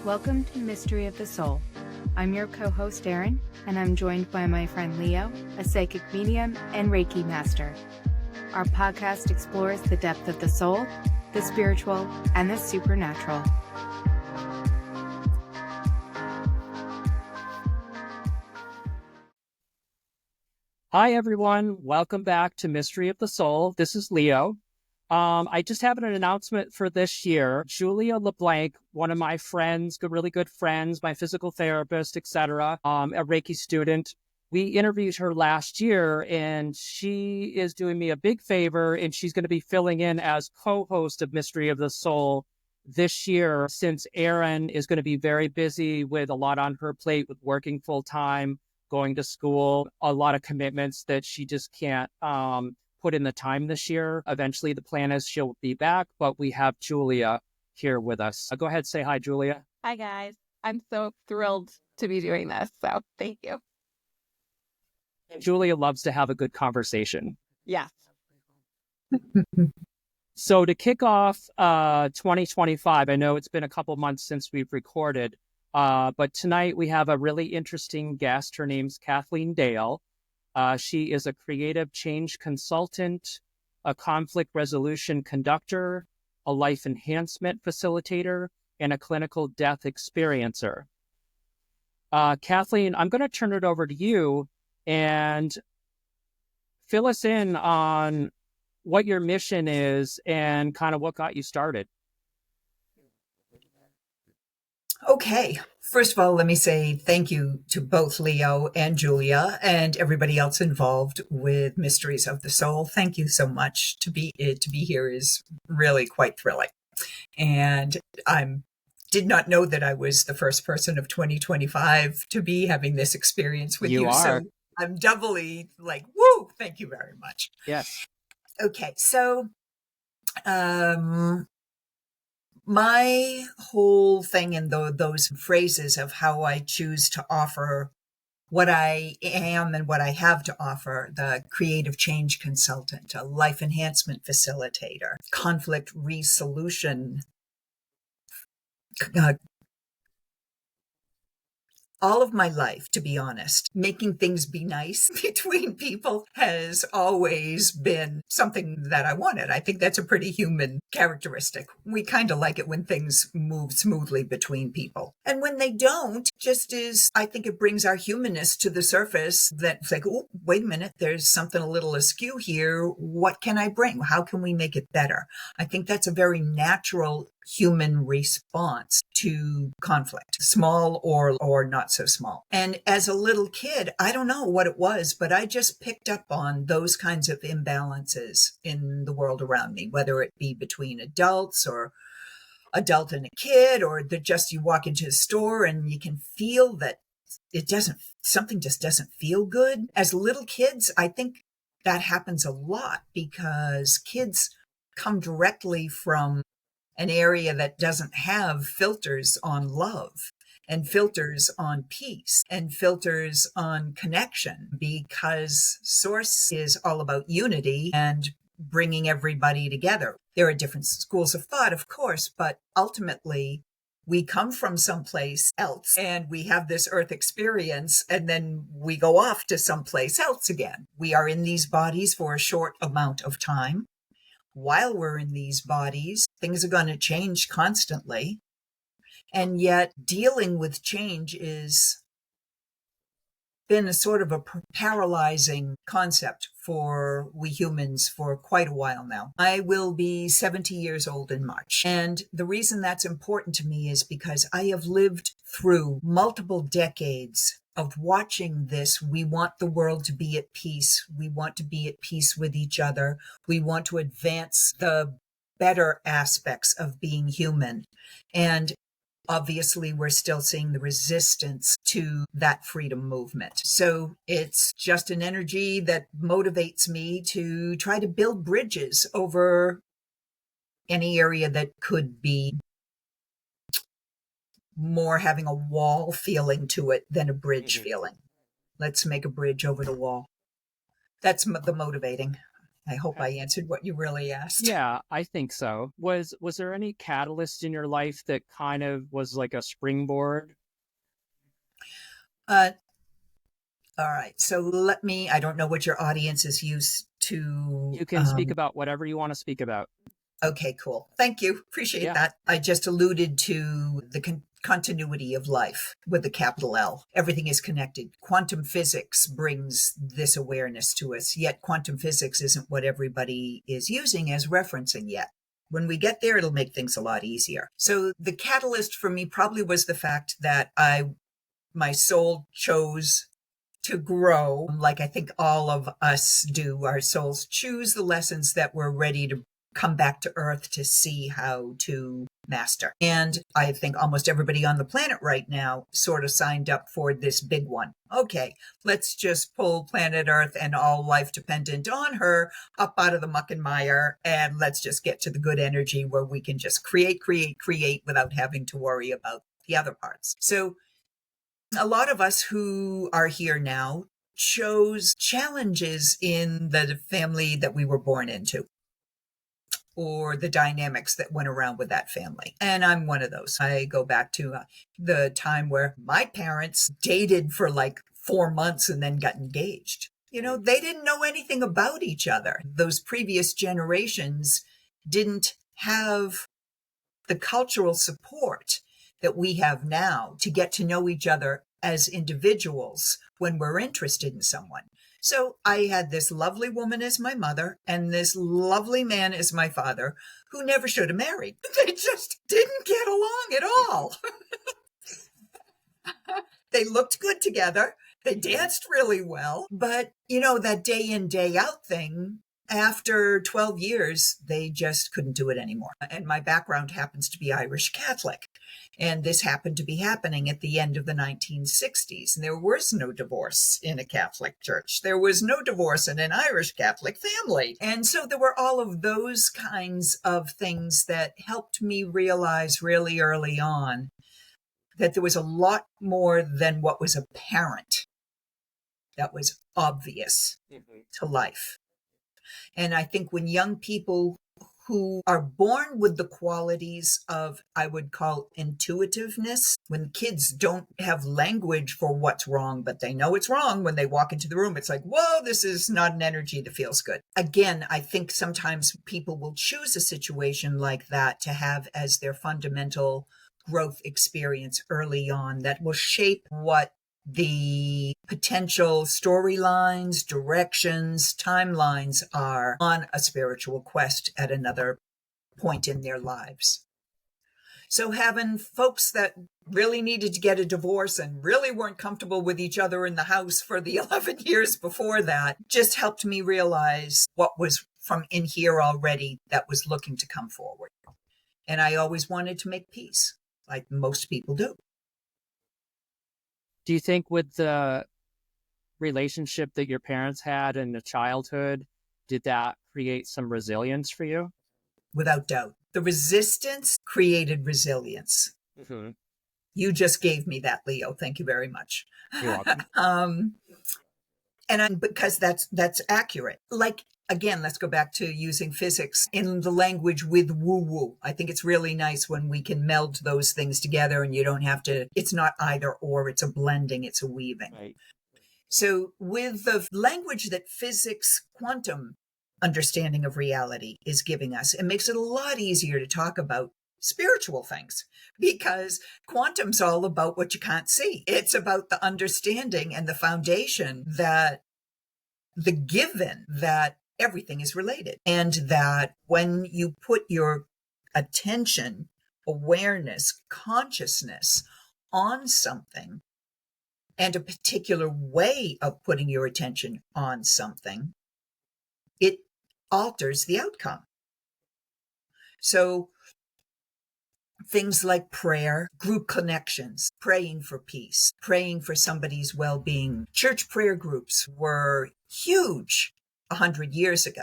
Welcome to Mystery of the Soul. I'm your co-host Erin, and I'm joined by my friend Leo, a psychic medium and Reiki master. Our podcast explores the depth of the soul, the spiritual, and the supernatural. Hi, everyone. Welcome back to Mystery of the Soul. This is Leo. I just have an announcement for this year. Julia LeBlanc, one of my friends, really good friends, my physical therapist, etc., a Reiki student. We interviewed her last year, and she is doing me a big favor, and she's going to be filling in as co-host of Mystery of the Soul this year, since Erin is going to be very busy with a lot on her plate with working full-time, going to school, a lot of commitments that she just can't put in the time this year. Eventually, the plan is she'll be back, but we have Julia here with us. Go ahead, say hi, Julia. Hi, guys. I'm so thrilled to be doing this, so thank you. Julia loves to have a good conversation. Yes. So to kick off 2025, I know it's been a couple months since we've recorded, but tonight we have a really interesting guest. Her name's Kathleen Dale. She is a creative change consultant, a conflict resolution conductor, a life enhancement facilitator, and a clinical death experiencer. Kathleen, I'm going to turn it over to you and fill us in on what your mission is and kind of what got you started. Okay. First of all, let me say thank you to both Leo and Julia and everybody else involved with Mysteries of the Soul. Thank you so much. To be here is really quite thrilling. And I did not know that I was the first person of 2025 to be having this experience with you. You are. So I'm doubly like, woo, thank you very much. Yes. Okay. So, my whole thing in those phrases of how I choose to offer what I am and what I have to offer, the creative change consultant, a life enhancement facilitator, conflict resolution, all of my life, to be honest, making things be nice between people has always been something that I wanted. I think that's a pretty human characteristic. We kind of like it when things move smoothly between people. And when they don't, I think it brings our humanness to the surface that's like, oh, wait a minute, there's something a little askew here. What can I bring? How can we make it better? I think that's a very natural human response to conflict, small or not so small. And as a little kid, I don't know what it was, but I just picked up on those kinds of imbalances in the world around me, whether it be between adults or adult and a kid, or you walk into a store and you can feel that something just doesn't feel good. As little kids, I think that happens a lot because kids come directly from an area that doesn't have filters on love and filters on peace and filters on connection, because Source is all about unity and bringing everybody together. There are different schools of thought, of course, but ultimately we come from someplace else and we have this earth experience, and then we go off to someplace else again. We are in these bodies for a short amount of time. While we're in these bodies, things are going to change constantly. And yet dealing with change is been a sort of a paralyzing concept for we humans for quite a while now. I will be 70 years old in March. And the reason that's important to me is because I have lived through multiple decades of watching this. We want the world to be at peace. We want to be at peace with each other. We want to advance the better aspects of being human. And obviously, we're still seeing the resistance to that freedom movement. So it's just an energy that motivates me to try to build bridges over any area that could be more having a wall feeling to it than a bridge feeling. Let's make a bridge over the wall. That's the motivating. I hope I answered what you really asked. Yeah, I think so. Was there any catalyst in your life that kind of was like a springboard? Uh, all right. So I don't know what your audience is used to. You can speak about whatever you want to speak about. Okay, cool. Thank you. Appreciate Yeah. that. I just alluded to the continuity of life with a capital L. Everything is connected. Quantum physics brings this awareness to us, yet quantum physics isn't what everybody is using as referencing yet. When we get there, it'll make things a lot easier. So the catalyst for me probably was the fact that my soul chose to grow, like I think all of us do. Our souls choose the lessons that we're ready to come back to earth to see how to master. And I think almost everybody on the planet right now sort of signed up for this big one. Okay, let's just pull planet Earth and all life dependent on her up out of the muck and mire, and let's just get to the good energy where we can just create without having to worry about the other parts. So a lot of us who are here now chose challenges in the family that we were born into, or the dynamics that went around with that family. And I'm one of those. I go back to the time where my parents dated for like 4 months and then got engaged. You know, they didn't know anything about each other. Those previous generations didn't have the cultural support that we have now to get to know each other as individuals when we're interested in someone. So I had this lovely woman as my mother and this lovely man as my father, who never should have married. They just didn't get along at all. They looked good together. They danced really well. But, you know, that day in, day out thing, after 12 years, they just couldn't do it anymore. And my background happens to be Irish Catholic. And this happened to be happening at the end of the 1960s. And there was no divorce in a Catholic church. There was no divorce in an Irish Catholic family. And so there were all of those kinds of things that helped me realize really early on that there was a lot more than what was apparent that was obvious to life. And I think when young people who are born with the qualities of, I would call, intuitiveness, when kids don't have language for what's wrong, but they know it's wrong when they walk into the room, it's like, whoa, this is not an energy that feels good. Again, I think sometimes people will choose a situation like that to have as their fundamental growth experience early on that will shape what the potential storylines, directions, timelines are on a spiritual quest at another point in their lives. So having folks that really needed to get a divorce and really weren't comfortable with each other in the house for the 11 years before that just helped me realize what was from in here already that was looking to come forward. And I always wanted to make peace, like most people do. Do you think with the relationship that your parents had in the childhood, did that create some resilience for you? Without doubt. The resistance created resilience. Mm-hmm. You just gave me that, Leo. Thank you very much. You're welcome. Because that's accurate. Like, again, let's go back to using physics in the language with woo-woo. I think it's really nice when we can meld those things together and you don't have to, it's not either or, it's a blending, it's a weaving. Right. So with the language that physics, quantum understanding of reality is giving us, it makes it a lot easier to talk about spiritual things, because quantum's all about what you can't see. It's about the understanding and the foundation that the given that everything is related, and that when you put your attention, awareness, consciousness on something, and a particular way of putting your attention on something, it alters the outcome. So things like prayer, group connections, praying for peace, praying for somebody's well-being. Church prayer groups were huge 100 years ago.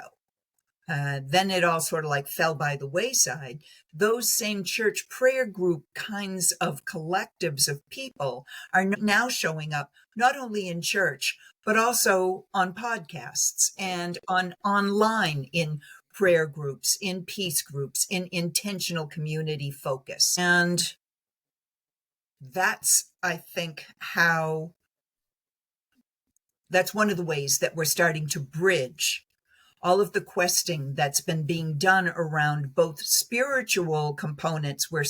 Then it all sort of like fell by the wayside. Those same church prayer group kinds of collectives of people are now showing up not only in church, but also on podcasts and on online in prayer groups, in peace groups, in intentional community focus. And that's, I think, that's one of the ways that we're starting to bridge all of the questing that's been being done around both spiritual components where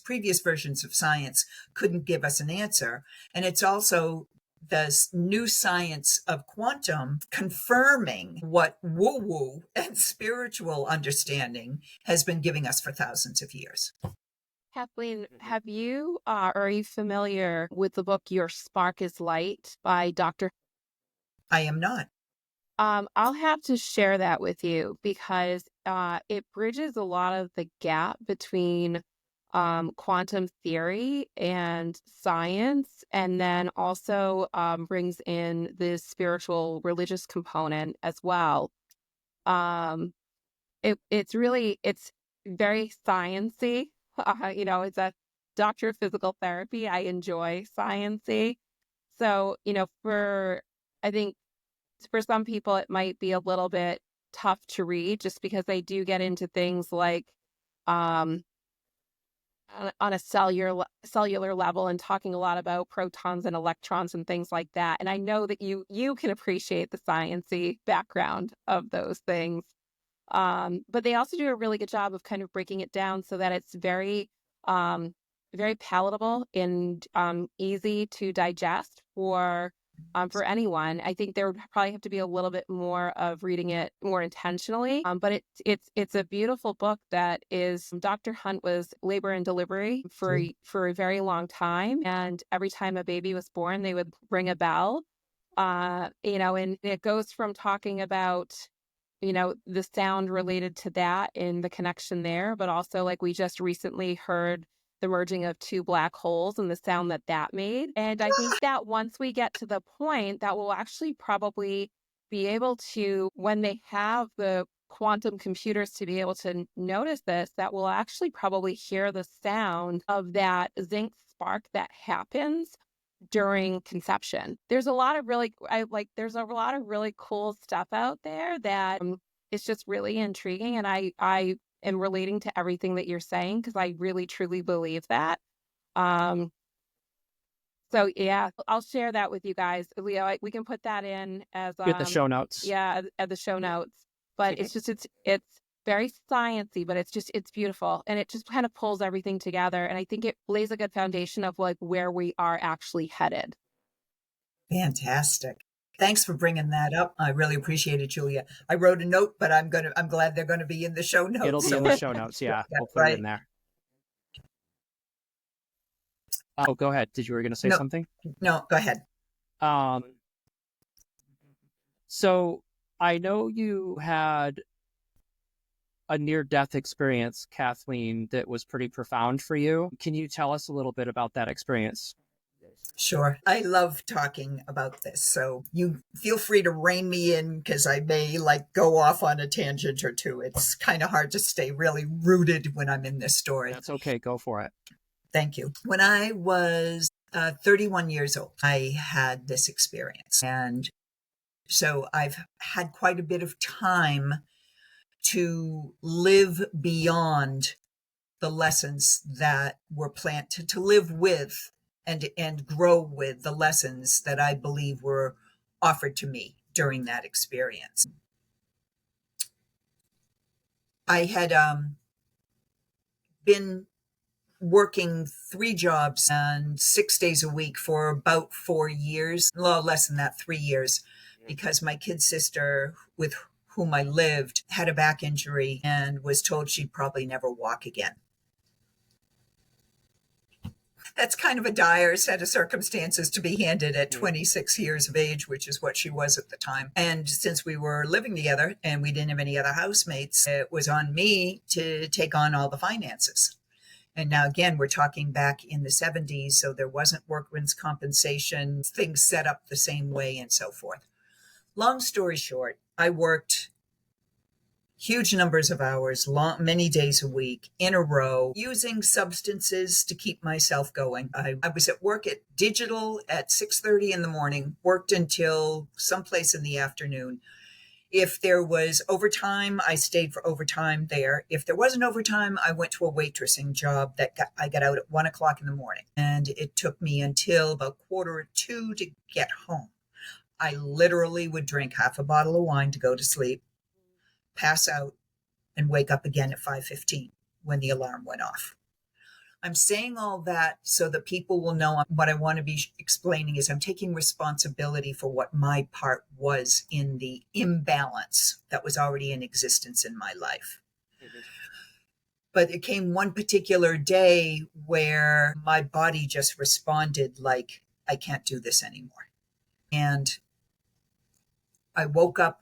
previous versions of science couldn't give us an answer. And it's also the new science of quantum confirming what woo-woo and spiritual understanding has been giving us for thousands of years. Kathleen, have you or are you familiar with the book Your Spark is Light by Dr. I am not. I'll have to share that with you because it bridges a lot of the gap between quantum theory and science, and then also brings in the spiritual religious component as well. It's very sciencey. It's a doctor of physical therapy. I enjoy sciencey. So, I think for some people, it might be a little bit tough to read just because they do get into things like on a cellular level and talking a lot about protons and electrons and things like that. And I know that you can appreciate the sciencey background of those things. But they also do a really good job of kind of breaking it down so that it's very, very palatable and easy to digest for anyone. I think there would probably have to be a little bit more of reading it more intentionally. But it's a beautiful book that is. Dr. Hunt was labor and delivery for a very long time, and every time a baby was born, they would ring a bell. And it goes from talking about the sound related to that and the connection there, but also like we just recently heard the merging of two black holes and the sound that made. And I think that once we get to the point that we'll actually probably be able to, when they have the quantum computers to be able to notice this, that we'll actually probably hear the sound of that zinc spark that happens during conception. There's a lot of really cool stuff out there that is just really intriguing, and I am relating to everything that you're saying because I really truly believe that. So yeah, I'll share that with you guys, Leo. We can put that in as Get the show notes. Yeah, at the show notes. But it's very sciencey, but it's beautiful, and it just kind of pulls everything together. And I think it lays a good foundation of like where we are actually headed. Fantastic. Thanks for bringing that up. I really appreciate it, Julia. I wrote a note, but I'm glad they're going to be in the show notes. It'll be in the show notes. Yeah, we'll put it in there. Oh, go ahead. You were going to say something? No, go ahead. So I know you had a near-death experience, Kathleen, that was pretty profound for you. Can you tell us a little bit about that experience? Sure. I love talking about this. So you feel free to rein me in because I may go off on a tangent or two. It's kind of hard to stay really rooted when I'm in this story. That's okay. Go for it. Thank you. When I was 31 years old, I had this experience. And so I've had quite a bit of time to live beyond the lessons that were planted, to live with and grow with the lessons that I believe were offered to me during that experience. I had been working 3 jobs and 6 days a week for about 4 years, well, less than that, 3 years, because my kid sister with whom I lived had a back injury and was told she'd probably never walk again. That's kind of a dire set of circumstances to be handed at 26 years of age, which is what she was at the time. And since we were living together and we didn't have any other housemates, it was on me to take on all the finances. And now, again, we're talking back in the 70s, so there wasn't workman's compensation, things set up the same way and so forth. Long story short, I worked huge numbers of hours, many days a week in a row, using substances to keep myself going. I was at work at Digital at 6:30 in the morning, worked until someplace in the afternoon. If there was overtime, I stayed for overtime there. If there wasn't overtime, I went to a waitressing job I got out at 1:00 in the morning. And it took me until about 1:45 to get home. I literally would drink half a bottle of wine to go to sleep, pass out, and wake up again at 5:15 when the alarm went off. I'm saying all that so that people will know what I want to be explaining is I'm taking responsibility for what my part was in the imbalance that was already in existence in my life. But it came one particular day where my body just responded like, I can't do this anymore. And I woke up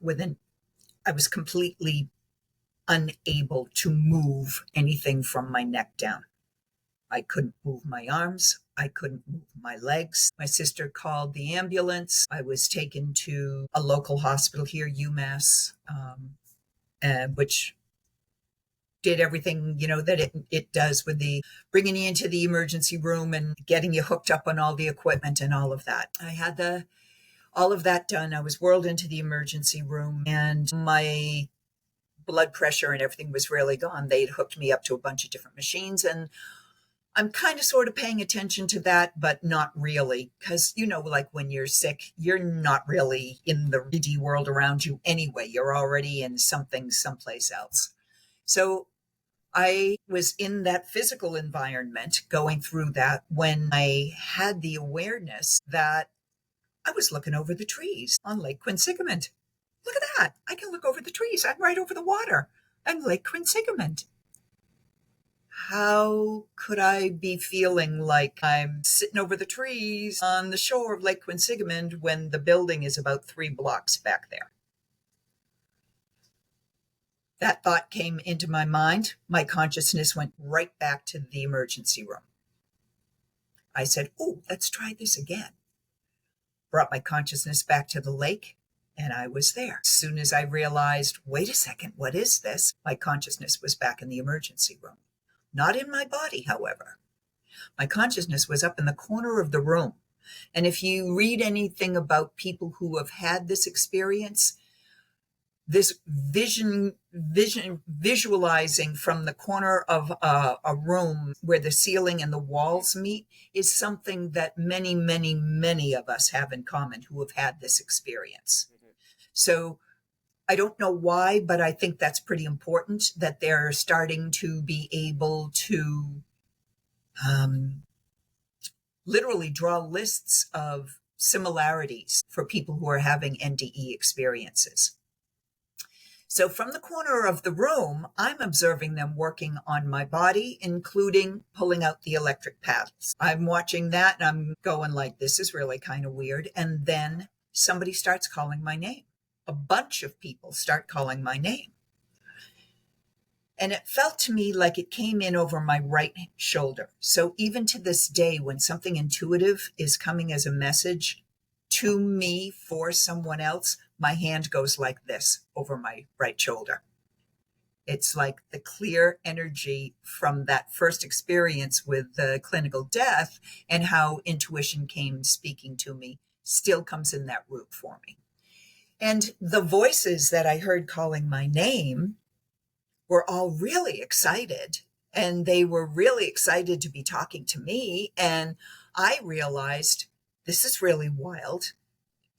I was completely unable to move anything from my neck down. I couldn't move my arms. I couldn't move my legs. My sister called the ambulance. I was taken to a local hospital here, UMass, which did everything, that it does with the bringing you into the emergency room and getting you hooked up on all the equipment and all of that. I had all of that done. I was whirled into the emergency room and my blood pressure and everything was really gone. They'd hooked me up to a bunch of different machines, and I'm kind of sort of paying attention to that, but not really. Because, like when you're sick, you're not really in the 3D world around you anyway. You're already in someplace else. So I was in that physical environment going through that when I had the awareness that I was looking over the trees on Lake Quinsigamond. Look at that. I can look over the trees. I'm right over the water. I'm Lake Quinsigamond. How could I be feeling like I'm sitting over the trees on the shore of Lake Quinsigamond when the building is about 3 blocks back there? That thought came into my mind. My consciousness went right back to the emergency room. I said, let's try this again. Brought my consciousness back to the lake, and I was there. As soon as I realized, wait a second, what is this? My consciousness was back in the emergency room. Not in my body, however. My consciousness was up in the corner of the room. And if you read anything about people who have had this experience, this visualizing from the corner of a room where the ceiling and the walls meet is something that many, many, many of us have in common who have had this experience. So I don't know why, but I think that's pretty important that they're starting to be able to literally draw lists of similarities for people who are having NDE experiences. So from the corner of the room, I'm observing them working on my body, including pulling out the electric paddles. I'm watching that and I'm going like, this is really kind of weird. And then somebody starts calling my name. A bunch of people start calling my name. And it felt to me like it came in over my right shoulder. So even to this day, when something intuitive is coming as a message to me for someone else, my hand goes like this over my right shoulder. It's like the clear energy from that first experience with the clinical death and how intuition came speaking to me still comes in that route for me. And the voices that I heard calling my name were all really excited, and they were really excited to be talking to me. And I realized this is really wild.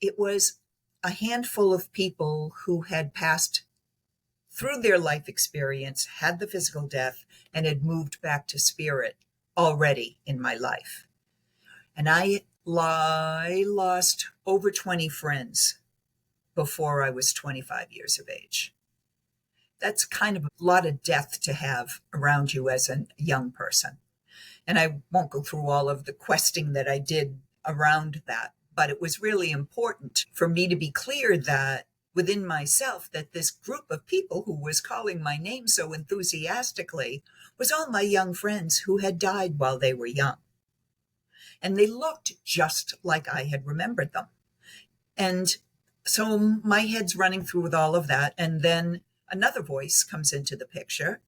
It was a handful of people who had passed through their life experience, had the physical death, and had moved back to spirit already in my life. And I lost over 20 friends before I was 25 years of age. That's kind of a lot of death to have around you as a young person. And I won't go through all of the questing that I did around that, but it was really important for me to be clear that within myself that this group of people who was calling my name so enthusiastically was all my young friends who had died while they were young. And they looked just like I had remembered them. And so my head's running through with all of that. And then another voice comes into the picture,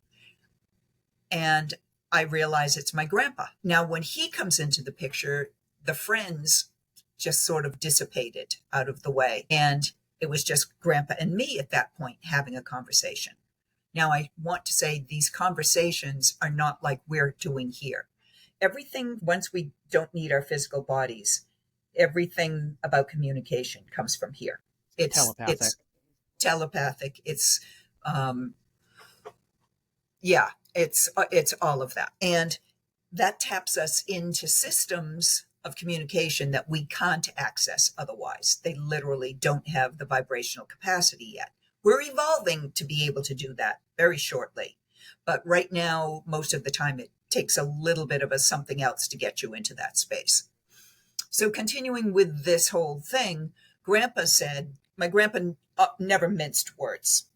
and I realize it's my grandpa. Now, when he comes into the picture, the friends just sort of dissipated out of the way. And it was just grandpa and me at that point having a conversation. Now, I want to say these conversations are not like we're doing here. Everything, once we don't need our physical bodies, everything about communication comes from here. It's telepathic. It's all of that. And that taps us into systems of communication that we can't access otherwise. They literally don't have the vibrational capacity yet. We're evolving to be able to do that very shortly. But right now, most of the time, it takes a little bit of a something else to get you into that space. So continuing with this whole thing, Grandpa said, my grandpa never minced words.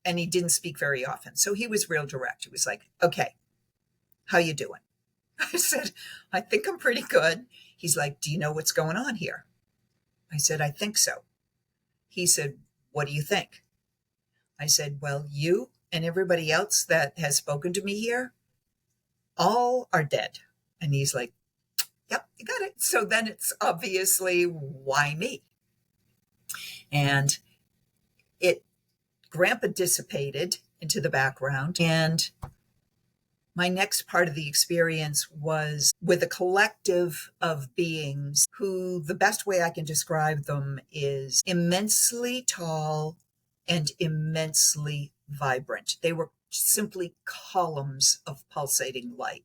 And he didn't speak very often. So he was real direct. He was like, okay, how you doing? I said, I think I'm pretty good. He's like, do you know what's going on here? I said, I think so. He said, what do you think? I said, well, you and everybody else that has spoken to me here, all are dead. And he's like, yep, you got it. So then it's obviously, why me? And Grandpa dissipated into the background, and my next part of the experience was with a collective of beings who, the best way I can describe them is immensely tall and immensely vibrant. They were simply columns of pulsating light.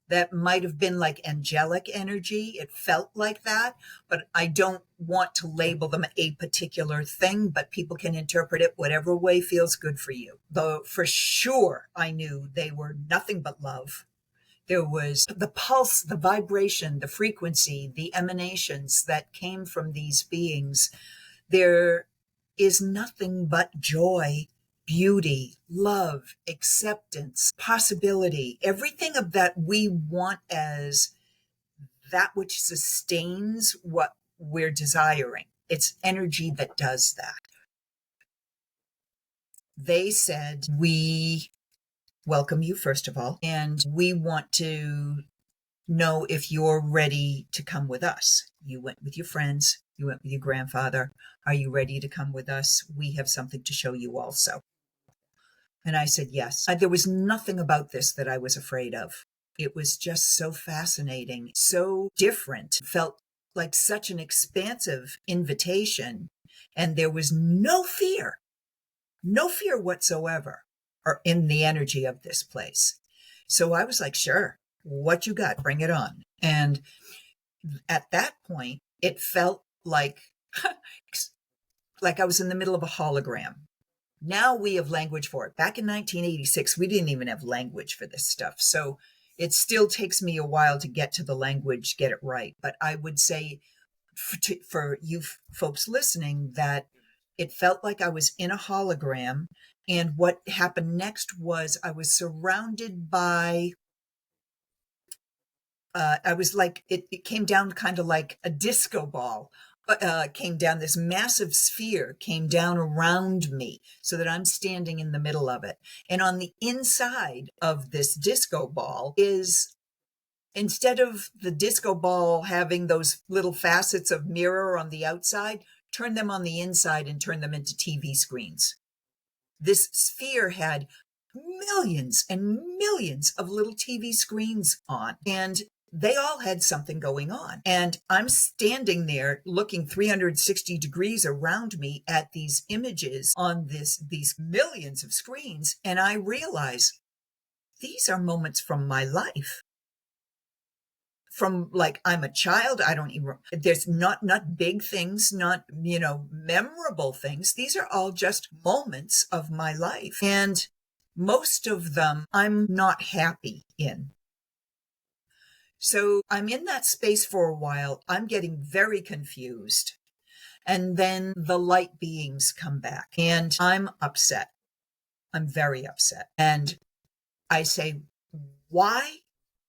That might have been like angelic energy. It felt like that, but I don't want to label them a particular thing, but people can interpret it whatever way feels good for you. Though for sure, I knew they were nothing but love. There was the pulse, the vibration, the frequency, the emanations that came from these beings. There is nothing but joy, beauty, love, acceptance, possibility, everything of that we want as that which sustains what we're desiring. It's energy that does that. They said, we welcome you, first of all, and we want to know if you're ready to come with us. You went with your friends, you went with your grandfather. Are you ready to come with us? We have something to show you also. And I said, yes. There was nothing about this that I was afraid of. It was just so fascinating, so different, felt like such an expansive invitation. And there was no fear whatsoever or in the energy of this place. So I was like, sure, what you got, bring it on. And at that point, it felt like, like I was in the middle of a hologram. Now we have language for it. Back in 1986, we didn't even have language for this stuff. So it still takes me a while to get to the language, get it right. But I would say for you folks listening that it felt like I was in a hologram. And what happened next was I was surrounded by, I was like, it came down kind of like a disco ball. Came down, this massive sphere came down around me so that I'm standing in the middle of it. And on the inside of this disco ball is, instead of the disco ball having those little facets of mirror on the outside, turn them on the inside and turn them into TV screens. This sphere had millions and millions of little TV screens on, and they all had something going on. And I'm standing there looking 360 degrees around me at these images on these millions of screens. And I realize these are moments from my life. From like, I'm a child, I don't even, there's not big things, not, memorable things. These are all just moments of my life. And most of them I'm not happy in. So I'm in that space for a while. I'm getting very confused. And then the light beings come back and I'm upset. I'm very upset. And I say, why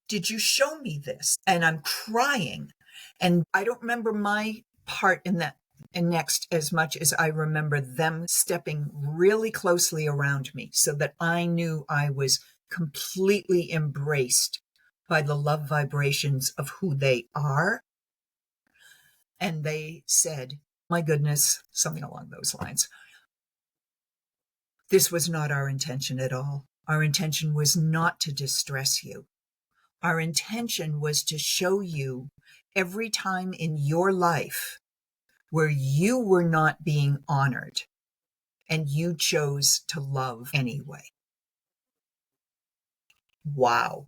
did you show me this? And I'm crying. And I don't remember my part in that And next, as much as I remember them stepping really closely around me so that I knew I was completely embraced by the love vibrations of who they are. And they said, my goodness, something along those lines. This was not our intention at all. Our intention was not to distress you. Our intention was to show you every time in your life where you were not being honored and you chose to love anyway. Wow.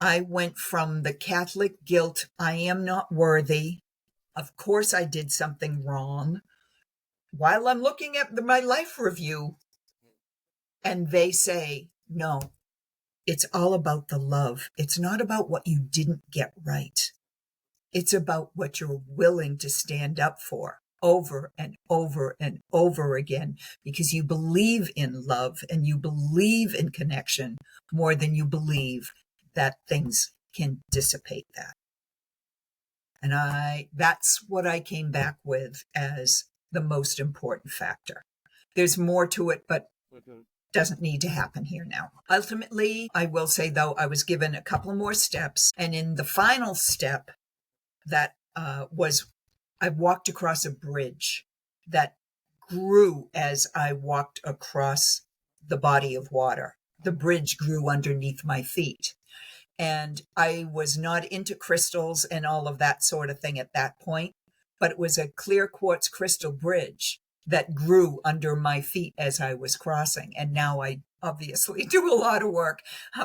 I went from the Catholic guilt, I am not worthy. Of course I did something wrong. While I'm looking at my life review, and they say, no, it's all about the love. It's not about what you didn't get right. It's about what you're willing to stand up for over and over and over again, because you believe in love and you believe in connection more than you believe that things can dissipate that. And that's what I came back with as the most important factor. There's more to it, but doesn't need to happen here now. Ultimately, I will say, though, I was given a couple more steps. And in the final step, that I walked across a bridge that grew as I walked across the body of water. The bridge grew underneath my feet. And I was not into crystals and all of that sort of thing at that point, but it was a clear quartz crystal bridge that grew under my feet as I was crossing. And now I obviously do a lot of work,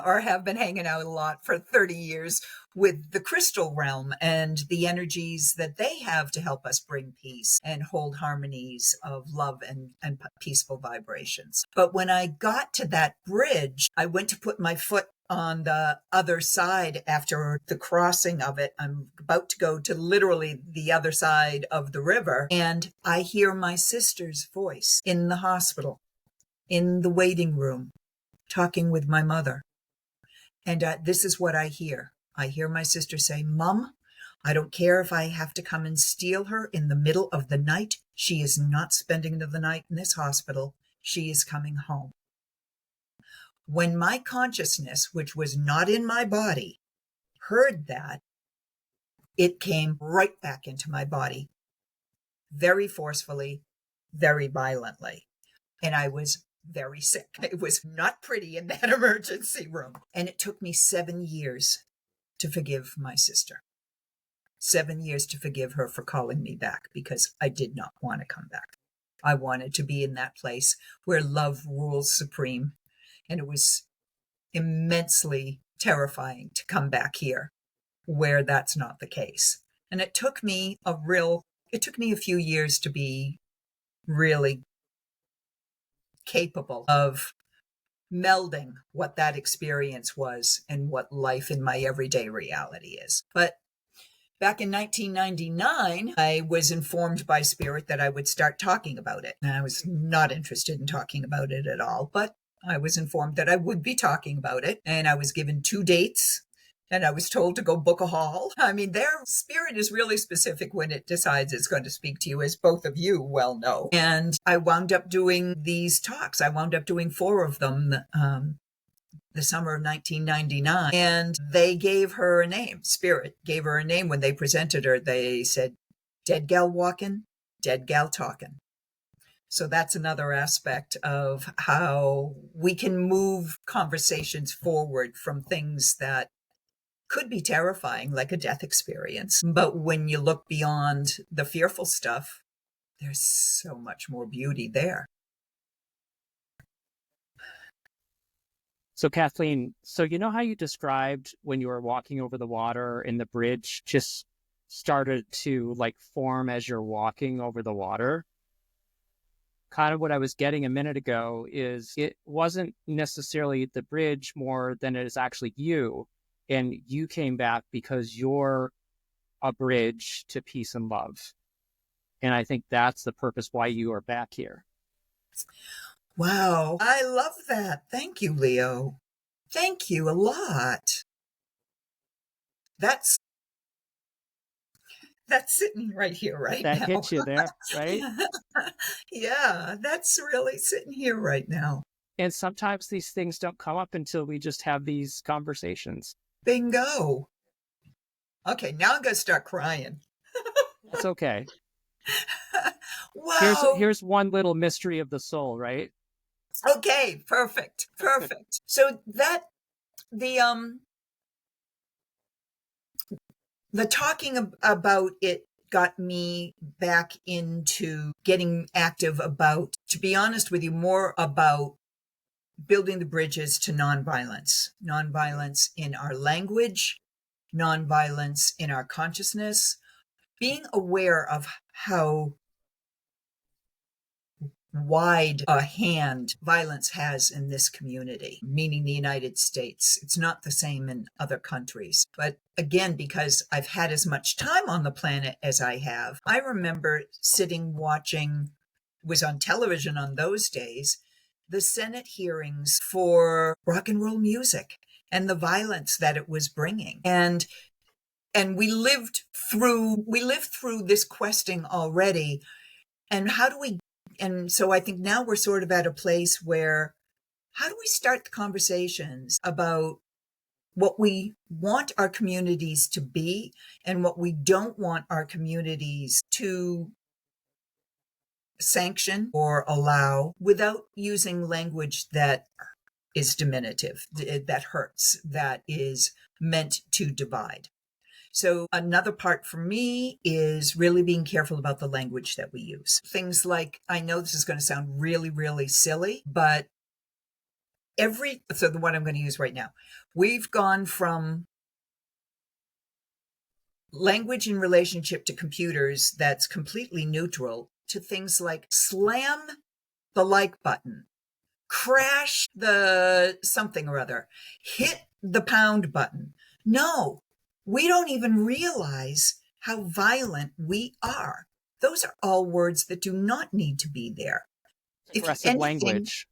or have been hanging out a lot for 30 years with the crystal realm and the energies that they have to help us bring peace and hold harmonies of love and peaceful vibrations. But when I got to that bridge, I went to put my foot on the other side after the crossing of it. I'm about to go to literally the other side of the river, and I hear my sister's voice in the hospital, in the waiting room, talking with my mother. And this is what I hear. I hear my sister say, "Mom, I don't care if I have to come and steal her in the middle of the night. She is not spending the night in this hospital. She is coming home." When my consciousness, which was not in my body, heard that, it came right back into my body, very forcefully, very violently. And I was very sick. It was not pretty in that emergency room. And it took me 7 years to forgive my sister. 7 years to forgive her for calling me back, because I did not want to come back. I wanted to be in that place where love rules supreme. And it was immensely terrifying to come back here where that's not the case. And it took me a few years to be really capable of melding what that experience was and what life in my everyday reality is. But back in 1999, I was informed by Spirit that I would start talking about it. And I was not interested in talking about it at all, but I was informed that I would be talking about it. And I was given 2 dates. And I was told to go book a hall. I mean, their Spirit is really specific when it decides it's going to speak to you, as both of you well know. And I wound up doing these talks. I wound up doing 4 of them the summer of 1999. And they gave her a name. Spirit gave her a name when they presented her. They said, "Dead gal walking, dead gal talking." So that's another aspect of how we can move conversations forward from things that could be terrifying, like a death experience. But when you look beyond the fearful stuff, there's so much more beauty there. So Kathleen, so you know how you described when you were walking over the water and the bridge just started to like form as you're walking over the water? Kind of what I was getting a minute ago is it wasn't necessarily the bridge more than it is actually you. And you came back because you're a bridge to peace and love. And I think that's the purpose why you are back here. Wow. I love that. Thank you, Leo. Thank you a lot. That's That's sitting right here right That now. hits you there, right? Yeah, that's really sitting here right now. And sometimes these things don't come up until we just have these conversations. Bingo. Okay, now I'm going to start crying. That's okay. Wow. Here's one little mystery of the soul, right? Okay, perfect. So that the talking about it got me back into getting active about, to be honest with you, more about building the bridges to nonviolence in our language, nonviolence in our consciousness, being aware of how wide a hand violence has in this community, meaning the United States. It's not the same in other countries. But again, because I've had as much time on the planet as I have, I remember sitting watching, was on television on those days, the Senate hearings for rock and roll music and the violence that it was bringing. And we lived through this questing already. And so I think now we're sort of at a place where, how do we start the conversations about what we want our communities to be and what we don't want our communities to sanction or allow, without using language that is diminutive, that hurts, that is meant to divide. So another part for me is really being careful about the language that we use. Things like, I know this is going to sound really, really silly, but so the one I'm going to use right now, we've gone from language in relationship to computers that's completely neutral to things like slam the like button, crash the something or other, hit the pound button. No, we don't even realize how violent we are. Those are all words that do not need to be there. Aggressive language.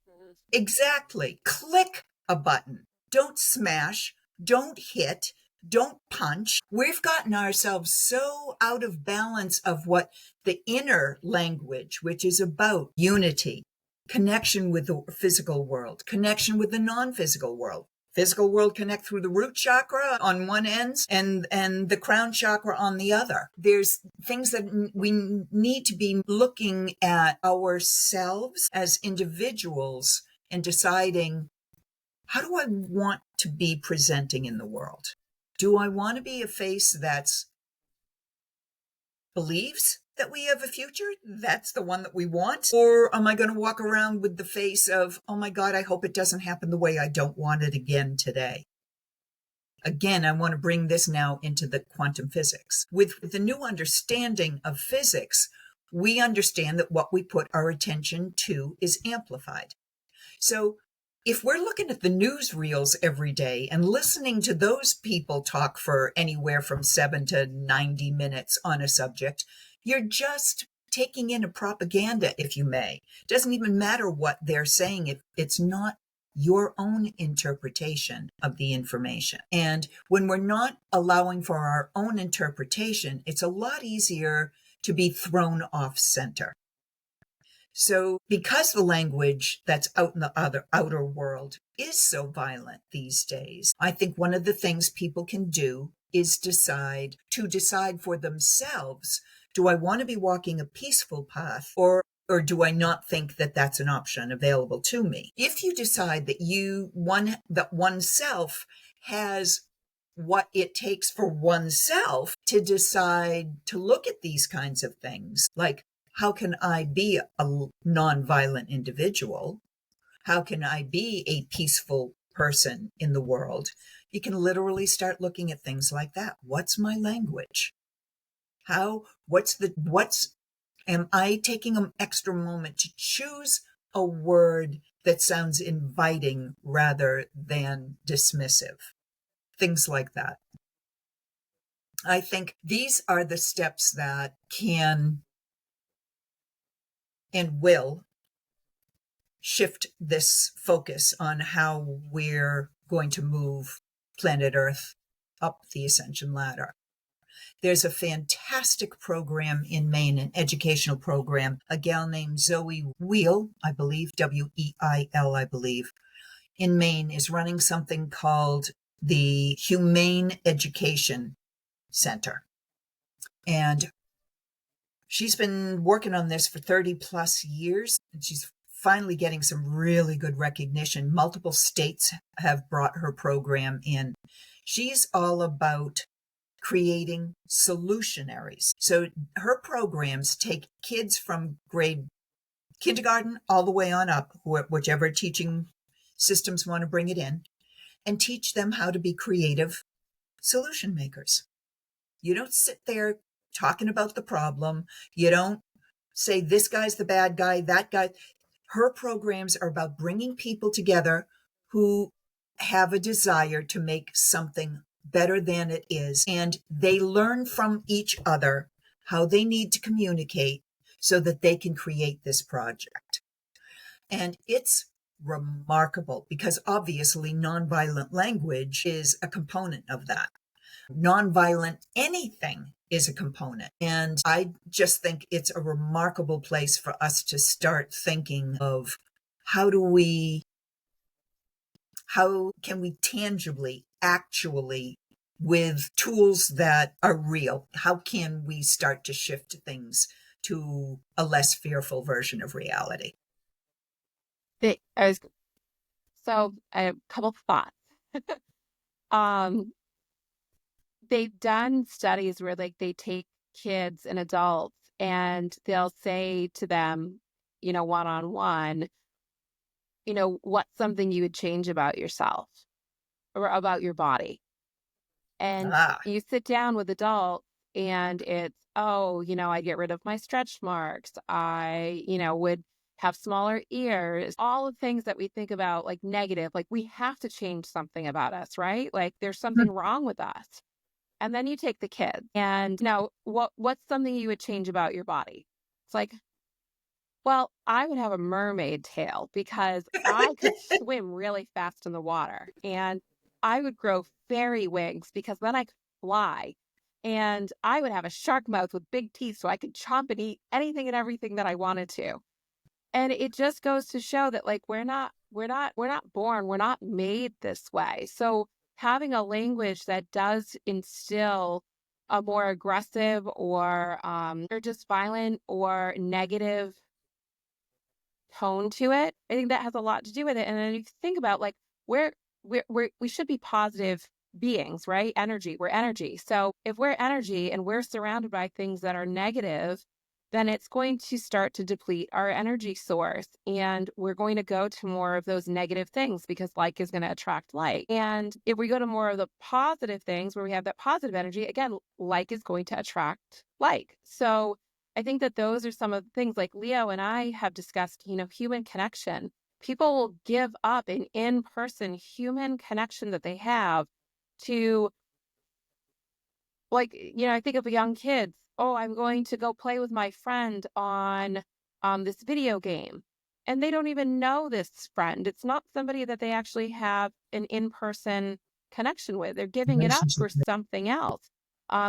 Exactly. Click a button. Don't smash. Don't hit. Don't punch. We've gotten ourselves so out of balance of what the inner language, which is about unity, connection with the physical world, connection with the non-physical world. Physical world connect through the root chakra on one end and the crown chakra on the other. There's things that we need to be looking at ourselves as individuals and deciding, how do I want to be presenting in the world? Do I want to be a face that's believes that we have a future? That's the one that we want? Or am I going to walk around with the face of, oh my God, I hope it doesn't happen the way I don't want it again today? Again, I want to bring this now into the quantum physics. With the new understanding of physics, we understand that what we put our attention to is amplified. So if we're looking at the newsreels every day and listening to those people talk for anywhere from 7 to 90 minutes on a subject, you're just taking in a propaganda, if you may. It doesn't even matter what they're saying if it's not your own interpretation of the information. And when we're not allowing for our own interpretation, it's a lot easier to be thrown off center. So because the language that's out in the outer world is so violent these days, I think one of the things people can do is decide for themselves, do I want to be walking a peaceful path or do I not think that that's an option available to me? If you decide that oneself has what it takes for oneself to decide to look at these kinds of things, like, how can I be a nonviolent individual? How can I be a peaceful person in the world? You can literally start looking at things like that. What's my language? Am I taking an extra moment to choose a word that sounds inviting rather than dismissive? Things like that. I think these are the steps that can and will shift this focus on how we're going to move planet Earth up the ascension ladder. There's a fantastic program in Maine, an educational program. A gal named Zoe Weil, I believe, Weil, I believe, in Maine is running something called the Humane Education Center. And she's been working on this for 30 plus years, and she's finally getting some really good recognition. Multiple states have brought her program in. She's all about creating solutionaries. So her programs take kids from grade kindergarten all the way on up, whichever teaching systems want to bring it in, and teach them how to be creative solution makers. You don't sit there talking about the problem. You don't say this guy's the bad guy, that guy. Her programs are about bringing people together who have a desire to make something better than it is. And they learn from each other how they need to communicate so that they can create this project. And it's remarkable because obviously nonviolent language is a component of that. Nonviolent anything is a component. And I just think it's a remarkable place for us to start thinking of how can we tangibly, actually, with tools that are real, how can we start to shift things to a less fearful version of reality? So I have a couple thoughts. They've done studies where like they take kids and adults and they'll say to them, one-on-one, what's something you would change about yourself or about your body? And you sit down with adults and it's, I get rid of my stretch marks. I, would have smaller ears, all the things that we think about like negative, like we have to change something about us, right? Like there's something wrong with us. And then you take the kid and what's something you would change about your body? It's like, well, I would have a mermaid tail because I could swim really fast in the water, and I would grow fairy wings because then I could fly, and I would have a shark mouth with big teeth so I could chomp and eat anything and everything that I wanted to. And it just goes to show that like we're not born, we're not made this way. So having a language that does instill a more aggressive or just violent or negative tone to it, I think that has a lot to do with it. And then you think about like we should be positive beings, right? We're energy. So if we're energy and we're surrounded by things that are negative, then it's going to start to deplete our energy source. And we're going to go to more of those negative things because like is going to attract like. And if we go to more of the positive things where we have that positive energy, again, like is going to attract like. So I think that those are some of the things like Leo and I have discussed, human connection. People will give up an in-person human connection that they have to, like, I think of young kids. Oh, I'm going to go play with my friend on this video game. And they don't even know this friend. It's not somebody that they actually have an in-person connection with. They're giving it up for something else.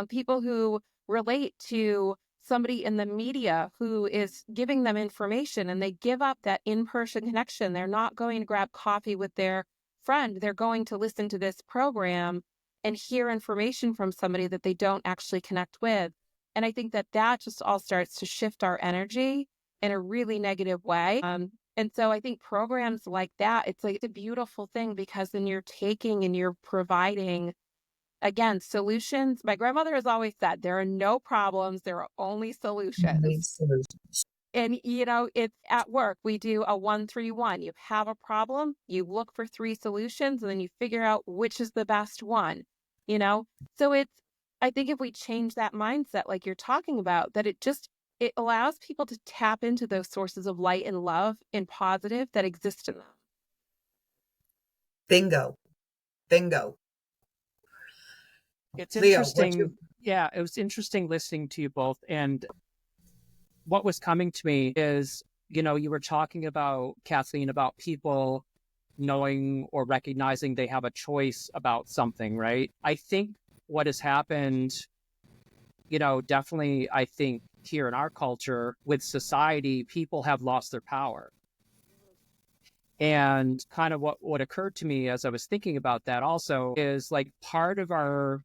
People who relate to somebody in the media who is giving them information and they give up that in-person connection. They're not going to grab coffee with their friend. They're going to listen to this program and hear information from somebody that they don't actually connect with. And I think that just all starts to shift our energy in a really negative way. And so I think programs like that, it's a beautiful thing because then you're taking and you're providing, again, solutions. My grandmother has always said, there are no problems, there are only solutions. And, it's at work, we do a 1-3-1. You have a problem, you look for 3 solutions, and then you figure out which is the best one, So I think if we change that mindset, like you're talking about, that it allows people to tap into those sources of light and love and positive that exist in them. Bingo. It's Leo, interesting. Yeah, it was interesting listening to you both. And what was coming to me is, you were talking about, Kathleen, about people knowing or recognizing they have a choice about something, right? I think what has happened definitely, I think here in our culture with society, people have lost their power. And kind of what occurred to me as I was thinking about that also is like part of our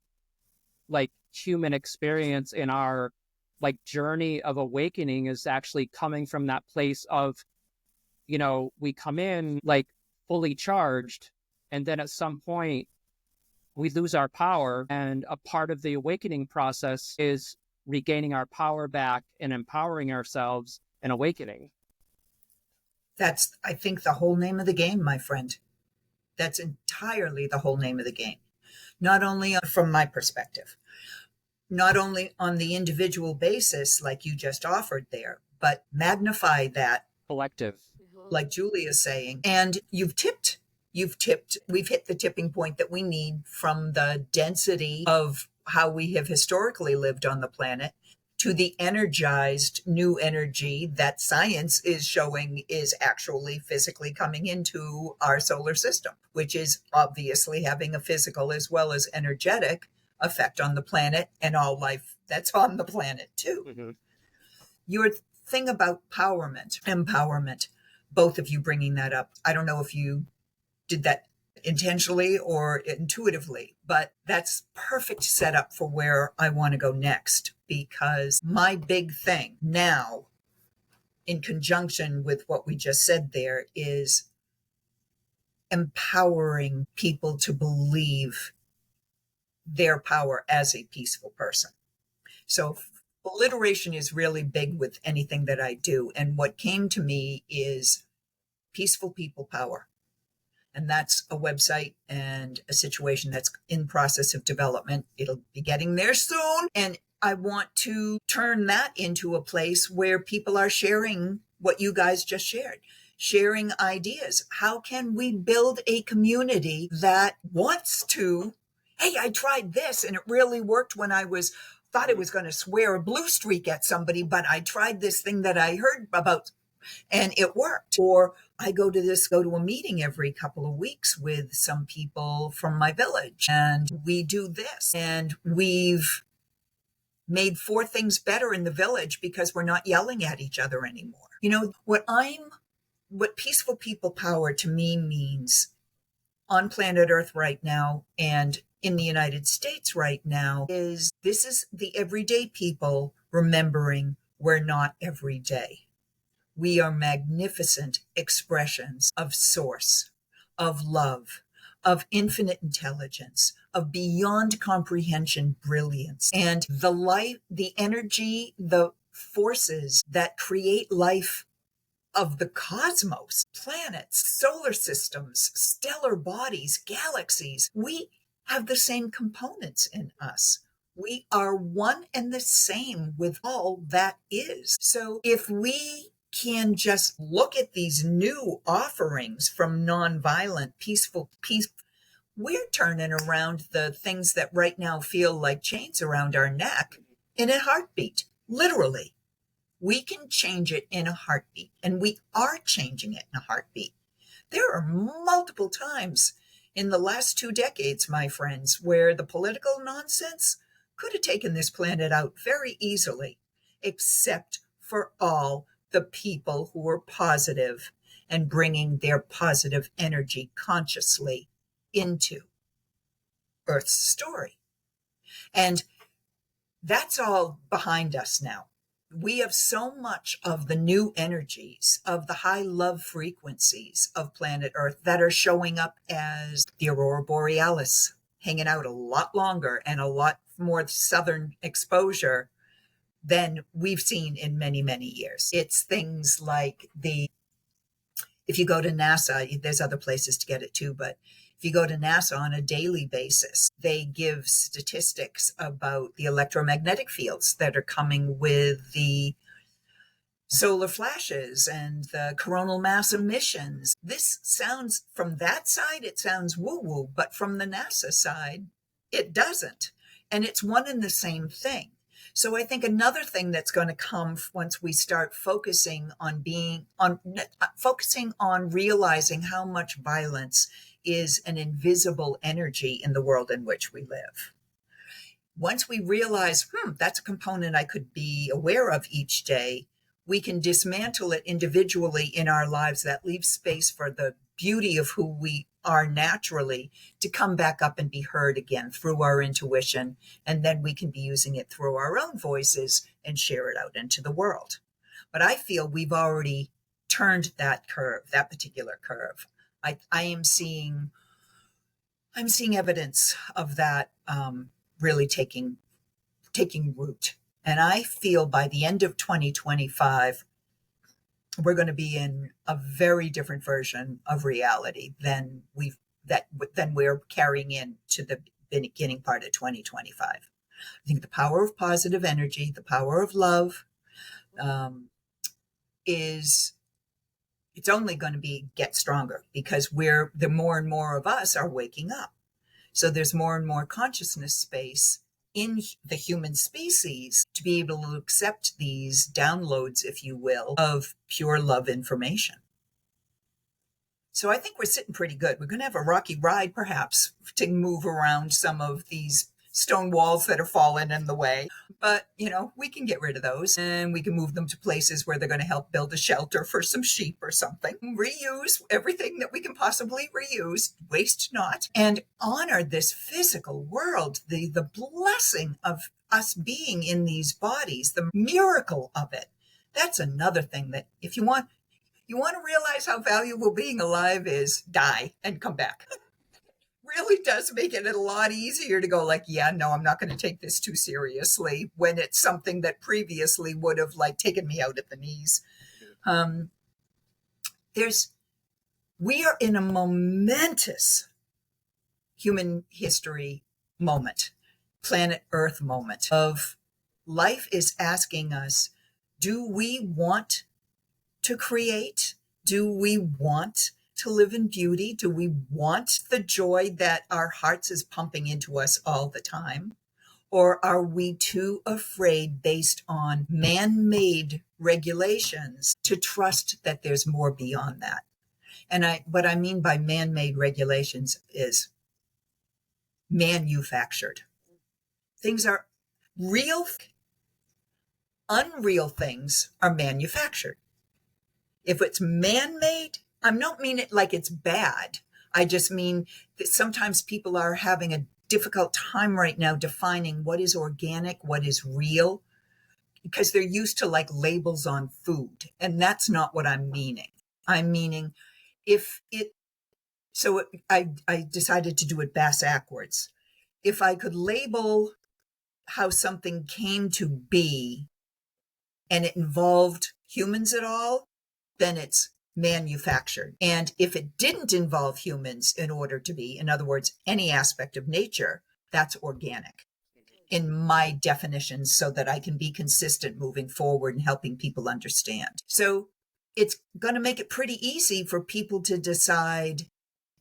like human experience in our like journey of awakening is actually coming from that place of, we come in like fully charged, and then at some point we lose our power. And a part of the awakening process is regaining our power back and empowering ourselves and awakening. That's, I think, the whole name of the game, my friend. That's entirely the whole name of the game. Not only from my perspective, not only on the individual basis, like you just offered there, but magnify that Collective. like Julia's saying, and we've hit the tipping point that we need from the density of how we have historically lived on the planet to the energized new energy that science is showing is actually physically coming into our solar system, which is obviously having a physical as well as energetic effect on the planet and all life that's on the planet too. Mm-hmm. Your thing about empowerment, both of you bringing that up. I don't know if you did that intentionally or intuitively, but that's perfect setup for where I want to go next, because my big thing now, in conjunction with what we just said there, is empowering people to believe their power as a peaceful person. So alliteration is really big with anything that I do. And what came to me is Peaceful People Power. And that's a website and a situation that's in process of development. It'll be getting there soon. And I want to turn that into a place where people are sharing what you guys just shared, sharing ideas. How can we build a community that wants to, hey, I tried this and it really worked when I thought it was going to swear a blue streak at somebody, but I tried this thing that I heard about and it worked. Or I go to a meeting every couple of weeks with some people from my village, and we do this, and we've made 4 things better in the village because we're not yelling at each other anymore. What Peaceful People Power to me means on planet Earth right now and in the United States right now is this is the everyday people remembering we're not every day. We are magnificent expressions of source, of love, of infinite intelligence, of beyond comprehension brilliance. And the light, the energy, the forces that create life of the cosmos, planets, solar systems, stellar bodies, galaxies, we have the same components in us. We are one and the same with all that is. So if we can just look at these new offerings from nonviolent, peaceful peace, we're turning around the things that right now feel like chains around our neck in a heartbeat. Literally, we can change it in a heartbeat, and we are changing it in a heartbeat. There are multiple times in the last 2 decades, my friends, where the political nonsense could have taken this planet out very easily, except for all the people who were positive and bringing their positive energy consciously into Earth's story. And that's all behind us now. We have so much of the new energies, of the high love frequencies of planet Earth that are showing up as the aurora borealis, hanging out a lot longer and a lot more southern exposure than we've seen in many, many years. It's things like if you go to NASA, there's other places to get it too, but if you go to NASA on a daily basis, they give statistics about the electromagnetic fields that are coming with the solar flashes and the coronal mass emissions. This sounds, from that side, it sounds woo-woo, but from the NASA side, it doesn't. And it's one and the same thing. So I think another thing that's going to come once we start focusing on realizing how much violence is an invisible energy in the world in which we live. Once we realize, that's a component I could be aware of each day, we can dismantle it individually in our lives. That leaves space for the beauty of who we are naturally to come back up and be heard again through our intuition. And then we can be using it through our own voices and share it out into the world. But I feel we've already turned that curve, that particular curve. I'm seeing evidence of that really taking root. And I feel by the end of 2025, we're going to be in a very different version of reality than we're carrying into the beginning part of 2025. I think the power of positive energy, the power of love, it's only going to get stronger because the more and more of us are waking up. So there's more and more consciousness space in the human species to be able to accept these downloads, if you will, of pure love information. So I think we're sitting pretty good. We're going to have a rocky ride, perhaps, to move around some of these stone walls that are falling in the way. But, we can get rid of those and we can move them to places where they're going to help build a shelter for some sheep or something. Reuse everything that we can possibly reuse, waste not, and honor this physical world, the blessing of us being in these bodies, the miracle of it. That's another thing that if you want to realize how valuable being alive is, die and come back. Really does make it a lot easier to go like, yeah, no, I'm not going to take this too seriously when it's something that previously would have taken me out at the knees. We are in a momentous human history moment, planet Earth moment of life is asking us, do we want to create? Do we want to live in beauty? Do we want the joy that our hearts is pumping into us all the time? Or are we too afraid, based on man-made regulations, to trust that there's more beyond that? And what I mean by man-made regulations is manufactured. Things are real, unreal things are manufactured. If it's man-made, I don't mean it like it's bad. I just mean that sometimes people are having a difficult time right now defining what is organic, what is real, because they're used to labels on food. And that's not what I'm meaning. I'm meaning I decided to do it backwards. If I could label how something came to be and it involved humans at all, then it's manufactured. And if it didn't involve humans in order to be, in other words, any aspect of nature, that's organic in my definitions, so that I can be consistent moving forward and helping people understand. So it's going to make it pretty easy for people to decide,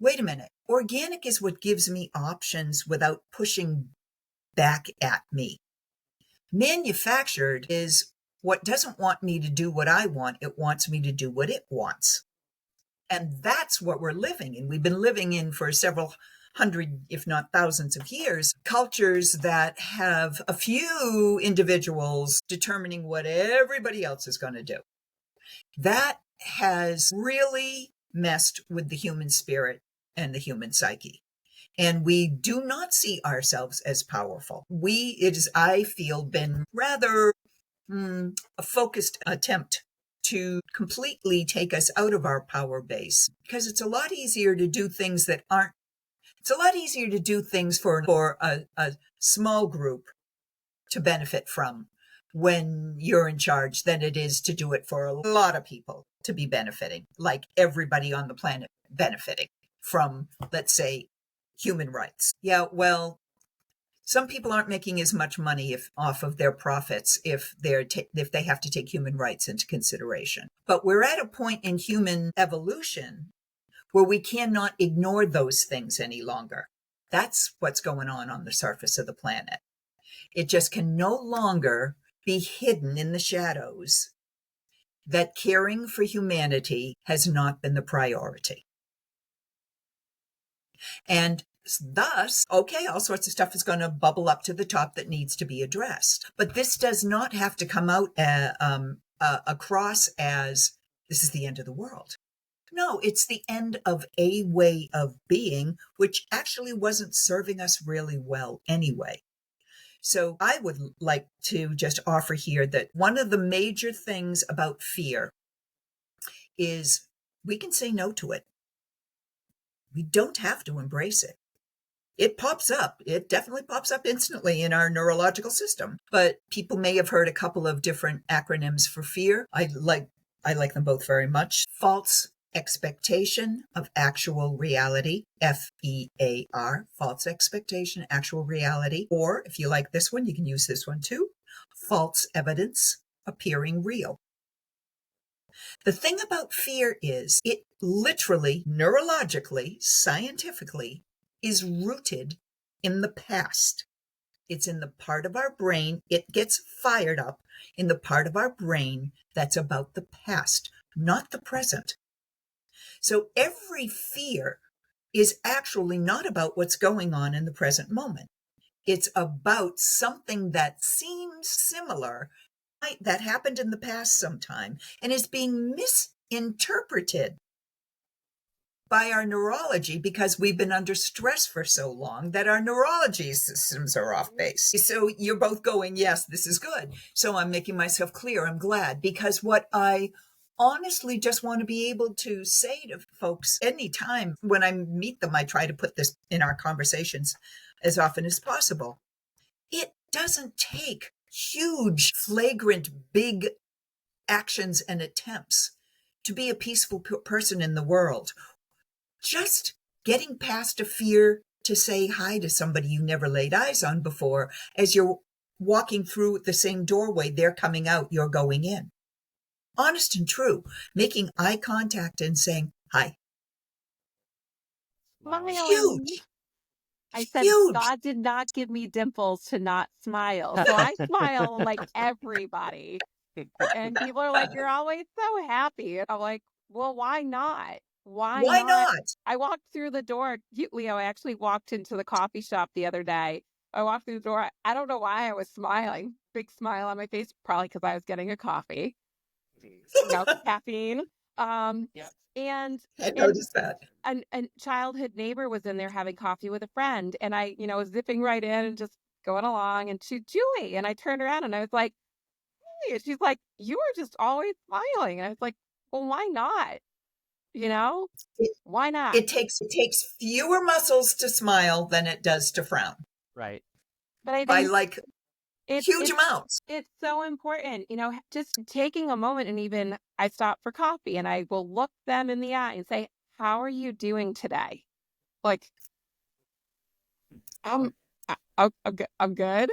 wait a minute, organic is what gives me options without pushing back at me. Manufactured is what doesn't want me to do what I want. It wants me to do what it wants. And that's what we're living in. We've been living in for several hundred, if not thousands of years, cultures that have a few individuals determining what everybody else is going to do. That has really messed with the human spirit and the human psyche. And we do not see ourselves as powerful. It is, I feel, been rather a focused attempt to completely take us out of our power base, because it's a lot easier to do things for a small group to benefit from when you're in charge than it is to do it for a lot of people to be benefiting, like everybody on the planet benefiting from, let's say, human rights. Yeah, well, some people aren't making as much money off of their profits if they have to take human rights into consideration. But we're at a point in human evolution where we cannot ignore those things any longer. That's what's going on the surface of the planet. It just can no longer be hidden in the shadows that caring for humanity has not been the priority. And Thus, okay, all sorts of stuff is going to bubble up to the top that needs to be addressed. But this does not have to come out across as this is the end of the world. No, it's the end of a way of being, which actually wasn't serving us really well anyway. So I would like to just offer here that one of the major things about fear is we can say no to it. We don't have to embrace it. It pops up. It definitely pops up instantly in our neurological system. But people may have heard a couple of different acronyms for fear. I like them both very much. False expectation of actual reality, FEAR, false expectation, actual reality. Or if you like this one, you can use this one too. False evidence appearing real. The thing about fear is it literally, neurologically, scientifically, is rooted in the past. It's in the part of our brain, it gets fired up in the part of our brain that's about the past, not the present. So every fear is actually not about what's going on in the present moment. It's about something that seems similar, that happened in the past sometime, and is being misinterpreted by our neurology because we've been under stress for so long that our neurology systems are off base. So you're both going, yes, this is good. So I'm making myself clear. I'm glad, because what I honestly just want to be able to say to folks anytime when I meet them, I try to put this in our conversations as often as possible. It doesn't take huge, flagrant, big actions and attempts to be a peaceful person in the world. Just getting past a fear to say hi to somebody you never laid eyes on before. As you're walking through the same doorway, they're coming out, you're going in. Honest and true, making eye contact and saying hi. Smiling. Huge. I said, Huge. God did not give me dimples to not smile. So I smile like everybody. And people are like, you're always so happy. And I'm like, well, why not? Why not? I walked through the door. Leo, I actually walked into the coffee shop the other day. I walked through the door. I don't know why I was smiling. Big smile on my face, probably because I was getting a coffee. Caffeine. Yeah. And I noticed that. a childhood neighbor was in there having coffee with a friend. And I, was zipping right in and just going along. And she's Julie. And I turned around and I was like, hey. And she's like, you are just always smiling. And I was like, well, why not? Why not? It takes fewer muscles to smile than it does to frown. Right. But I By think like huge amounts. It's so important, just taking a moment, and even I stop for coffee and I will look them in the eye and say, how are you doing today? Like, I'm good.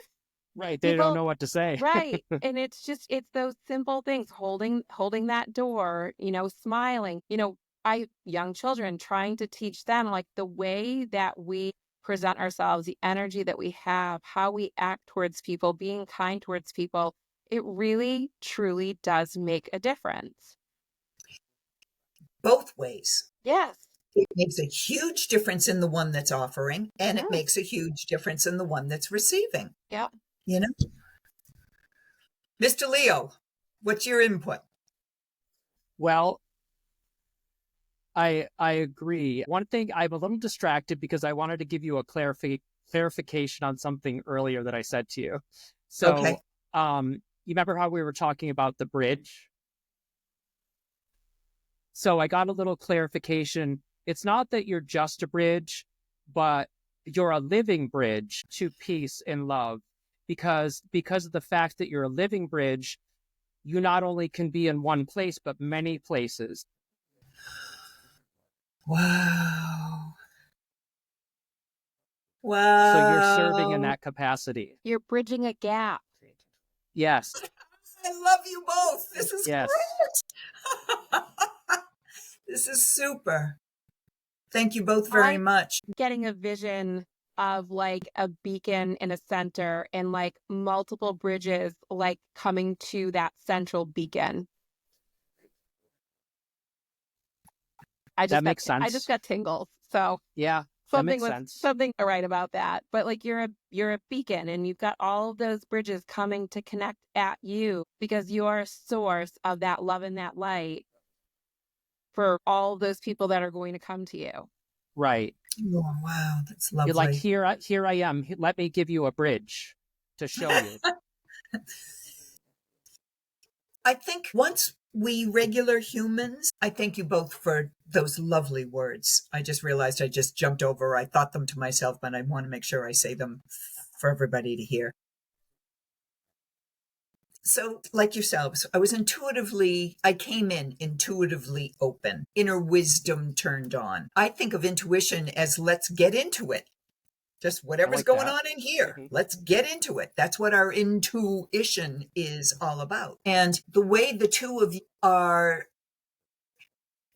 Right. They don't know what to say. Right. And it's those simple things, holding that door, smiling, young children, trying to teach them like the way that we present ourselves, the energy that we have, how we act towards people, being kind towards people. It really, truly does make a difference. Both ways. Yes. It makes a huge difference in the one that's offering, and it makes a huge difference in the one that's receiving. Yeah. Mr. Leo, what's your input? Well, I agree. One thing, I'm a little distracted because I wanted to give you a clarification on something earlier that I said to you. So, okay. You remember how we were talking about the bridge? So I got a little clarification. It's not that you're just a bridge, but you're a living bridge to peace and love. Because of the fact that you're a living bridge, you not only can be in one place, but many places. Wow. So you're serving in that capacity. You're bridging a gap. Yes. I love you both. This is yes. great. This is super. Thank you both very much. Getting a vision of like a beacon in a center and like multiple bridges like coming to that central beacon. That makes sense. I just got tingles. So yeah. makes sense. something right about that. But like you're a beacon, and you've got all of those bridges coming to connect at you because you're a source of that love and that light for all those people that are going to come to you. Right. Oh, wow. That's You're like, lovely. here I am. Let me give you a bridge to show you. I think once we regular humans, I thank you both for those lovely words. I just realized I just jumped over. I thought them to myself, but I want to make sure I say them for everybody to hear. So, like yourselves, I came in intuitively open, inner wisdom turned on. I think of intuition as let's get into it. Just whatever's like going that. on in here, Mhm. let's get into it. That's what our intuition is all about. And the way the two of you are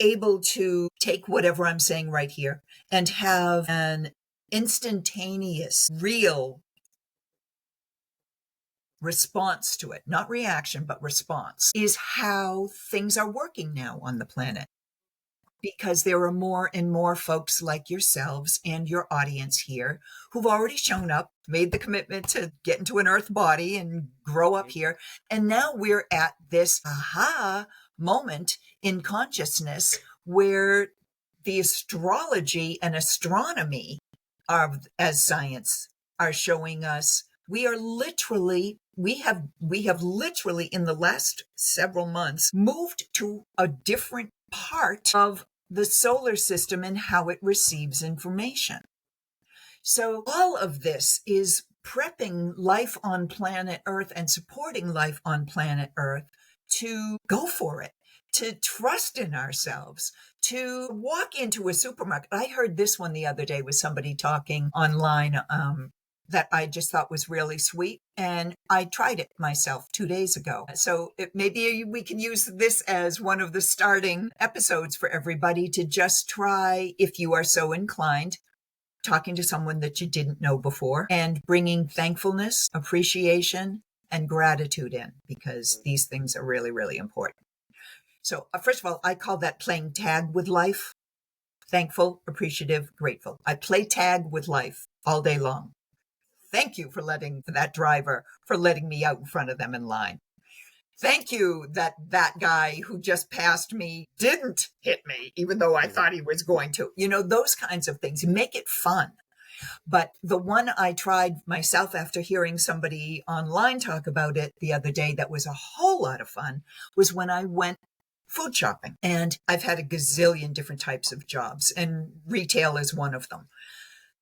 able to take whatever I'm saying right here and have an instantaneous, real response to it, not reaction, but response, is how things are working now on the planet. Because there are more and more folks like yourselves and your audience here who've already shown up, made the commitment to get into an earth body and grow up here. And now we're at this aha moment in consciousness where the astrology and astronomy as science are showing us we have literally in the last several months moved to a different part of the solar system and how it receives information. So all of this is prepping life on planet Earth and supporting life on planet Earth to go for it, to trust in ourselves, to walk into a supermarket. I heard this one the other day with somebody talking online that I just thought was really sweet. And I tried it myself 2 days ago. So maybe we can use this as one of the starting episodes for everybody to just try, if you are so inclined, talking to someone that you didn't know before and bringing thankfulness, appreciation, and gratitude in, because these things are really, really important. So first of all, I call that playing tag with life. Thankful, appreciative, grateful. I play tag with life all day long. Thank you for that driver for letting me out in front of them in line. Thank you that guy who just passed me didn't hit me, even though I thought he was going to. Those kinds of things. Make it fun. But the one I tried myself after hearing somebody online talk about it the other day that was a whole lot of fun was when I went food shopping. And I've had a gazillion different types of jobs, and retail is one of them.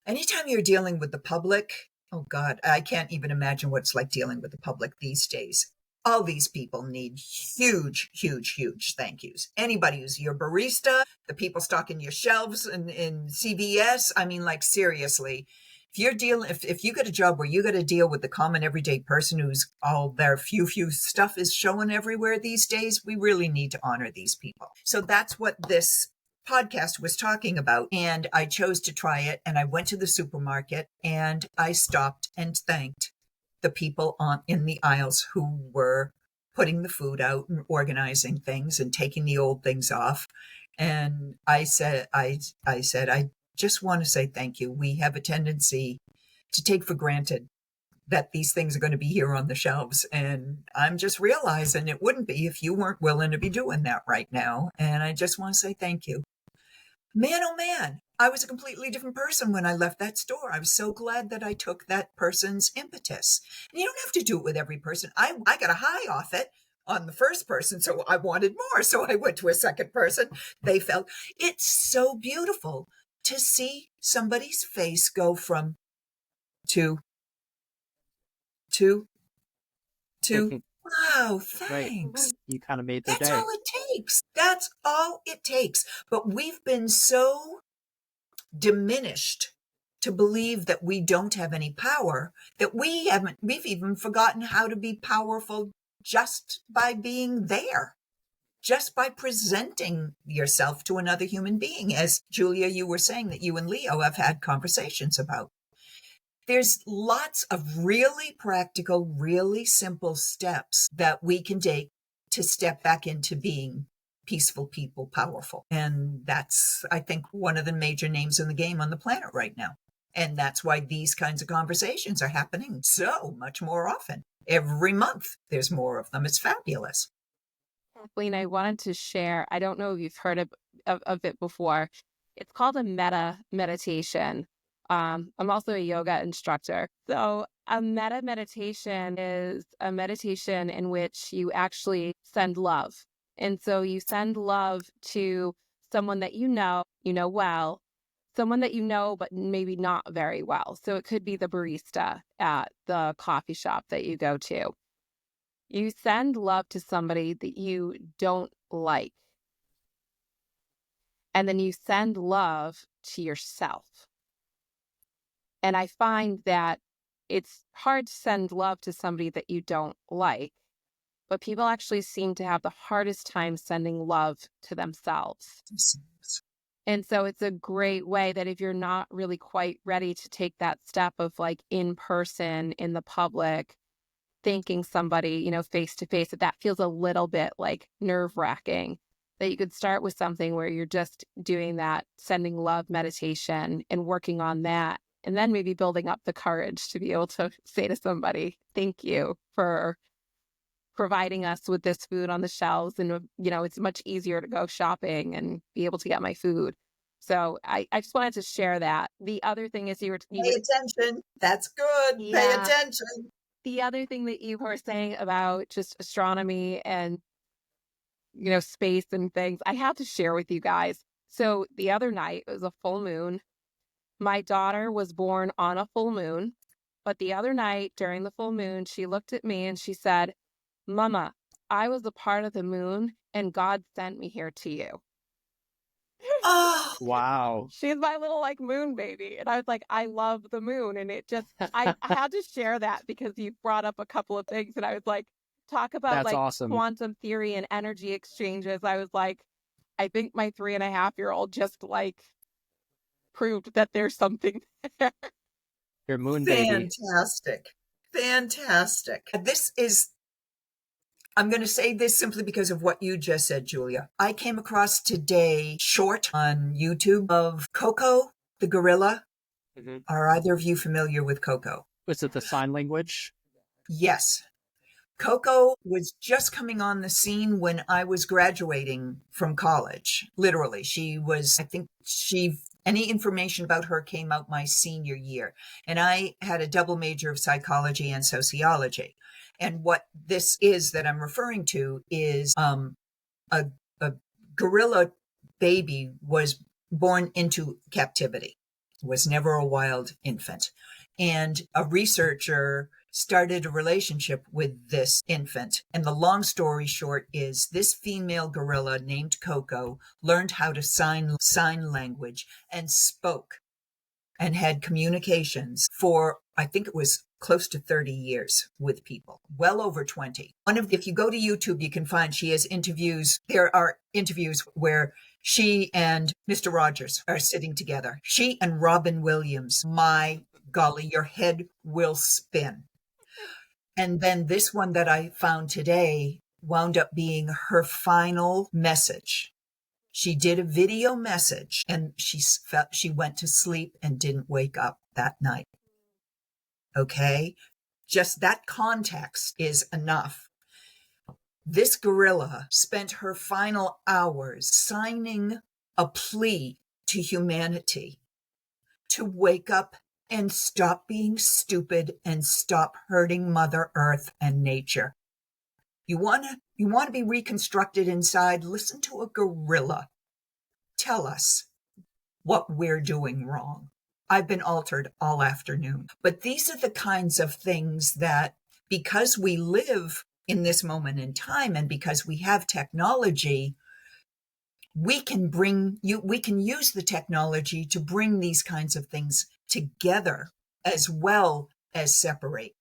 Anytime you're dealing with the public, oh God, I can't even imagine what it's like dealing with the public these days. All these people need huge, huge, huge thank yous. Anybody who's your barista, the people stocking your shelves in CVS. I mean, like, seriously, if you get a job where you got to deal with the common everyday person who's all their few stuff is showing everywhere these days, we really need to honor these people. So that's what this podcast was talking about. And I chose to try it. And I went to the supermarket and I stopped and thanked the people in the aisles who were putting the food out and organizing things and taking the old things off. And I said, I just want to say thank you. We have a tendency to take for granted that these things are going to be here on the shelves. And I'm just realizing it wouldn't be if you weren't willing to be doing that right now. And I just want to say thank you. Man, oh man, I was a completely different person when I left that store. I was so glad that I took that person's impetus. And you don't have to do it with every person. I got a high off it on the first person, so I wanted more. So I went to a second person. They felt it's so beautiful to see somebody's face go from to wow, thanks. Right. You kind of made their That's day. all it takes. That's all it takes. But we've been so diminished to believe that we don't have any power that we've even forgotten how to be powerful just by being there, just by presenting yourself to another human being, as Julia, you were saying that you and Leo have had conversations about. There's lots of really practical, really simple steps that we can take to step back into being peaceful people powerful. And that's, I think, one of the major names in the game on the planet right now. And that's why these kinds of conversations are happening so much more often. Every month, there's more of them. It's fabulous. Kathleen, I wanted to share, I don't know if you've heard of it before. It's called a metta meditation. I'm also a yoga instructor. So a metta meditation is a meditation in which you actually send love. And so you send love to someone that you know well, someone that you know, but maybe not very well. So it could be the barista at the coffee shop that you go to. You send love to somebody that you don't like. And then you send love to yourself. And I find that it's hard to send love to somebody that you don't like, but people actually seem to have the hardest time sending love to themselves. And so it's a great way that if you're not really quite ready to take that step of like in person, in the public, thanking somebody, face to face, that feels a little bit like nerve-wracking, that you could start with something where you're just doing that sending love meditation and working on that. And then maybe building up the courage to be able to say to somebody, thank you for providing us with this food on the shelves. And, it's much easier to go shopping and be able to get my food. So I just wanted to share that. The other thing is Pay attention. That's good. Yeah. Pay attention. The other thing that you were saying about just astronomy and, space and things, I have to share with you guys. So the other night, it was a full moon. My daughter was born on a full moon, but the other night during the full moon, she looked at me and she said, Mama, I was a part of the moon and God sent me here to you. Oh, Wow. She's my little moon baby. And I was like, I love the moon. And it just, I had to share that because you brought up a couple of things. And I was like, talk about That's awesome. Quantum theory and energy exchanges. I was like, I think my 3.5-year-old just proved that there's something there. Your moon baby. Fantastic. I'm going to say this simply because of what you just said, Julia. I came across today short on YouTube of Coco, the gorilla. Mm-hmm. Are either of you familiar with Coco? Was it the sign language? Yes. Coco was just coming on the scene when I was graduating from college. Literally, any information about her came out my senior year. And I had a double major of psychology and sociology. And what this is that I'm referring to is a gorilla baby was born into captivity, was never a wild infant. And a researcher started a relationship with this infant. And the long story short is this female gorilla named Coco learned how to sign language and spoke and had communications for, I think it was close to 30 years with people, well over 20. If you go to YouTube, you can find she has interviews. There are interviews where she and Mr. Rogers are sitting together. She and Robin Williams, my golly, your head will spin. And then this one that I found today wound up being her final message. She did a video message and she went to sleep and didn't wake up that night. Okay? Just that context is enough. This gorilla spent her final hours signing a plea to humanity to wake up and stop being stupid and stop hurting Mother Earth and nature. You want to be reconstructed inside? Listen to a gorilla. Tell us what we're doing wrong. I've been altered all afternoon. But these are the kinds of things that, because we live in this moment in time and because we have technology, we can use the technology to bring these kinds of things together as well as separate.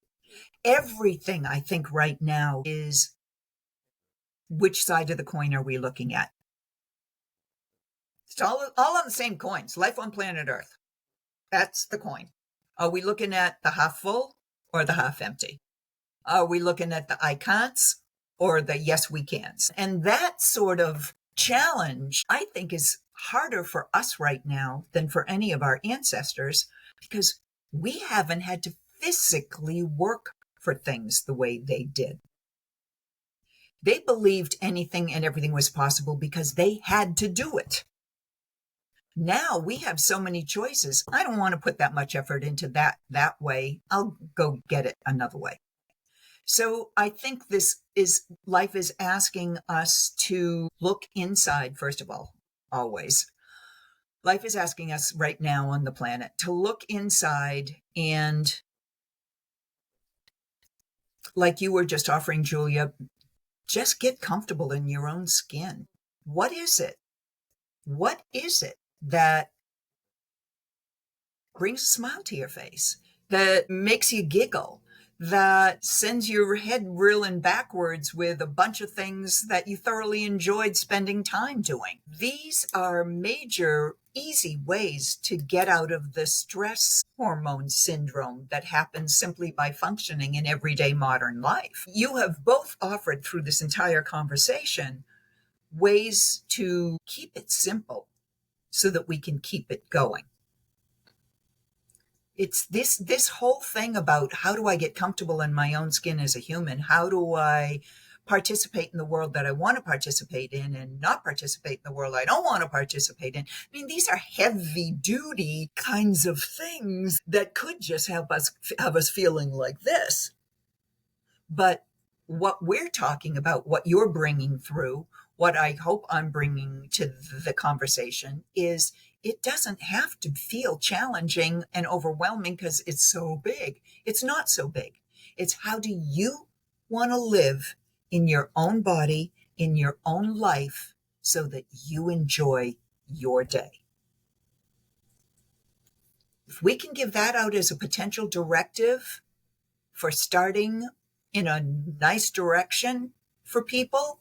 Everything I think right now is, which side of the coin are we looking at? It's all on the same coins. Life on planet Earth. That's the coin. Are we looking at the half full or the half empty? Are we looking at the I can'ts or the yes we can'ts? And that sort of challenge, I think, is harder for us right now than for any of our ancestors because we haven't had to physically work for things the way they did. They believed anything and everything was possible because they had to do it. Now we have so many choices. I don't want to put that much effort into that way. I'll go get it another way. So I think life is asking us to look inside, first of all, always. Life is asking us right now on the planet to look inside and, like you were just offering, Julia, just get comfortable in your own skin. What is it? What is it that brings a smile to your face, that makes you giggle, that sends your head reeling backwards with a bunch of things that you thoroughly enjoyed spending time doing? These are major, easy ways to get out of the stress hormone syndrome that happens simply by functioning in everyday modern life. You have both offered through this entire conversation ways to keep it simple so that we can keep it going. It's this whole thing about how do I get comfortable in my own skin as a human? How do I participate in the world that I want to participate in and not participate in the world I don't want to participate in? I mean, these are heavy duty kinds of things that could just have us feeling like this. But what we're talking about, what you're bringing through, what I hope I'm bringing to the conversation is it doesn't have to feel challenging and overwhelming because it's so big. It's not so big. It's how do you want to live in your own body, in your own life, so that you enjoy your day. If we can give that out as a potential directive for starting in a nice direction for people,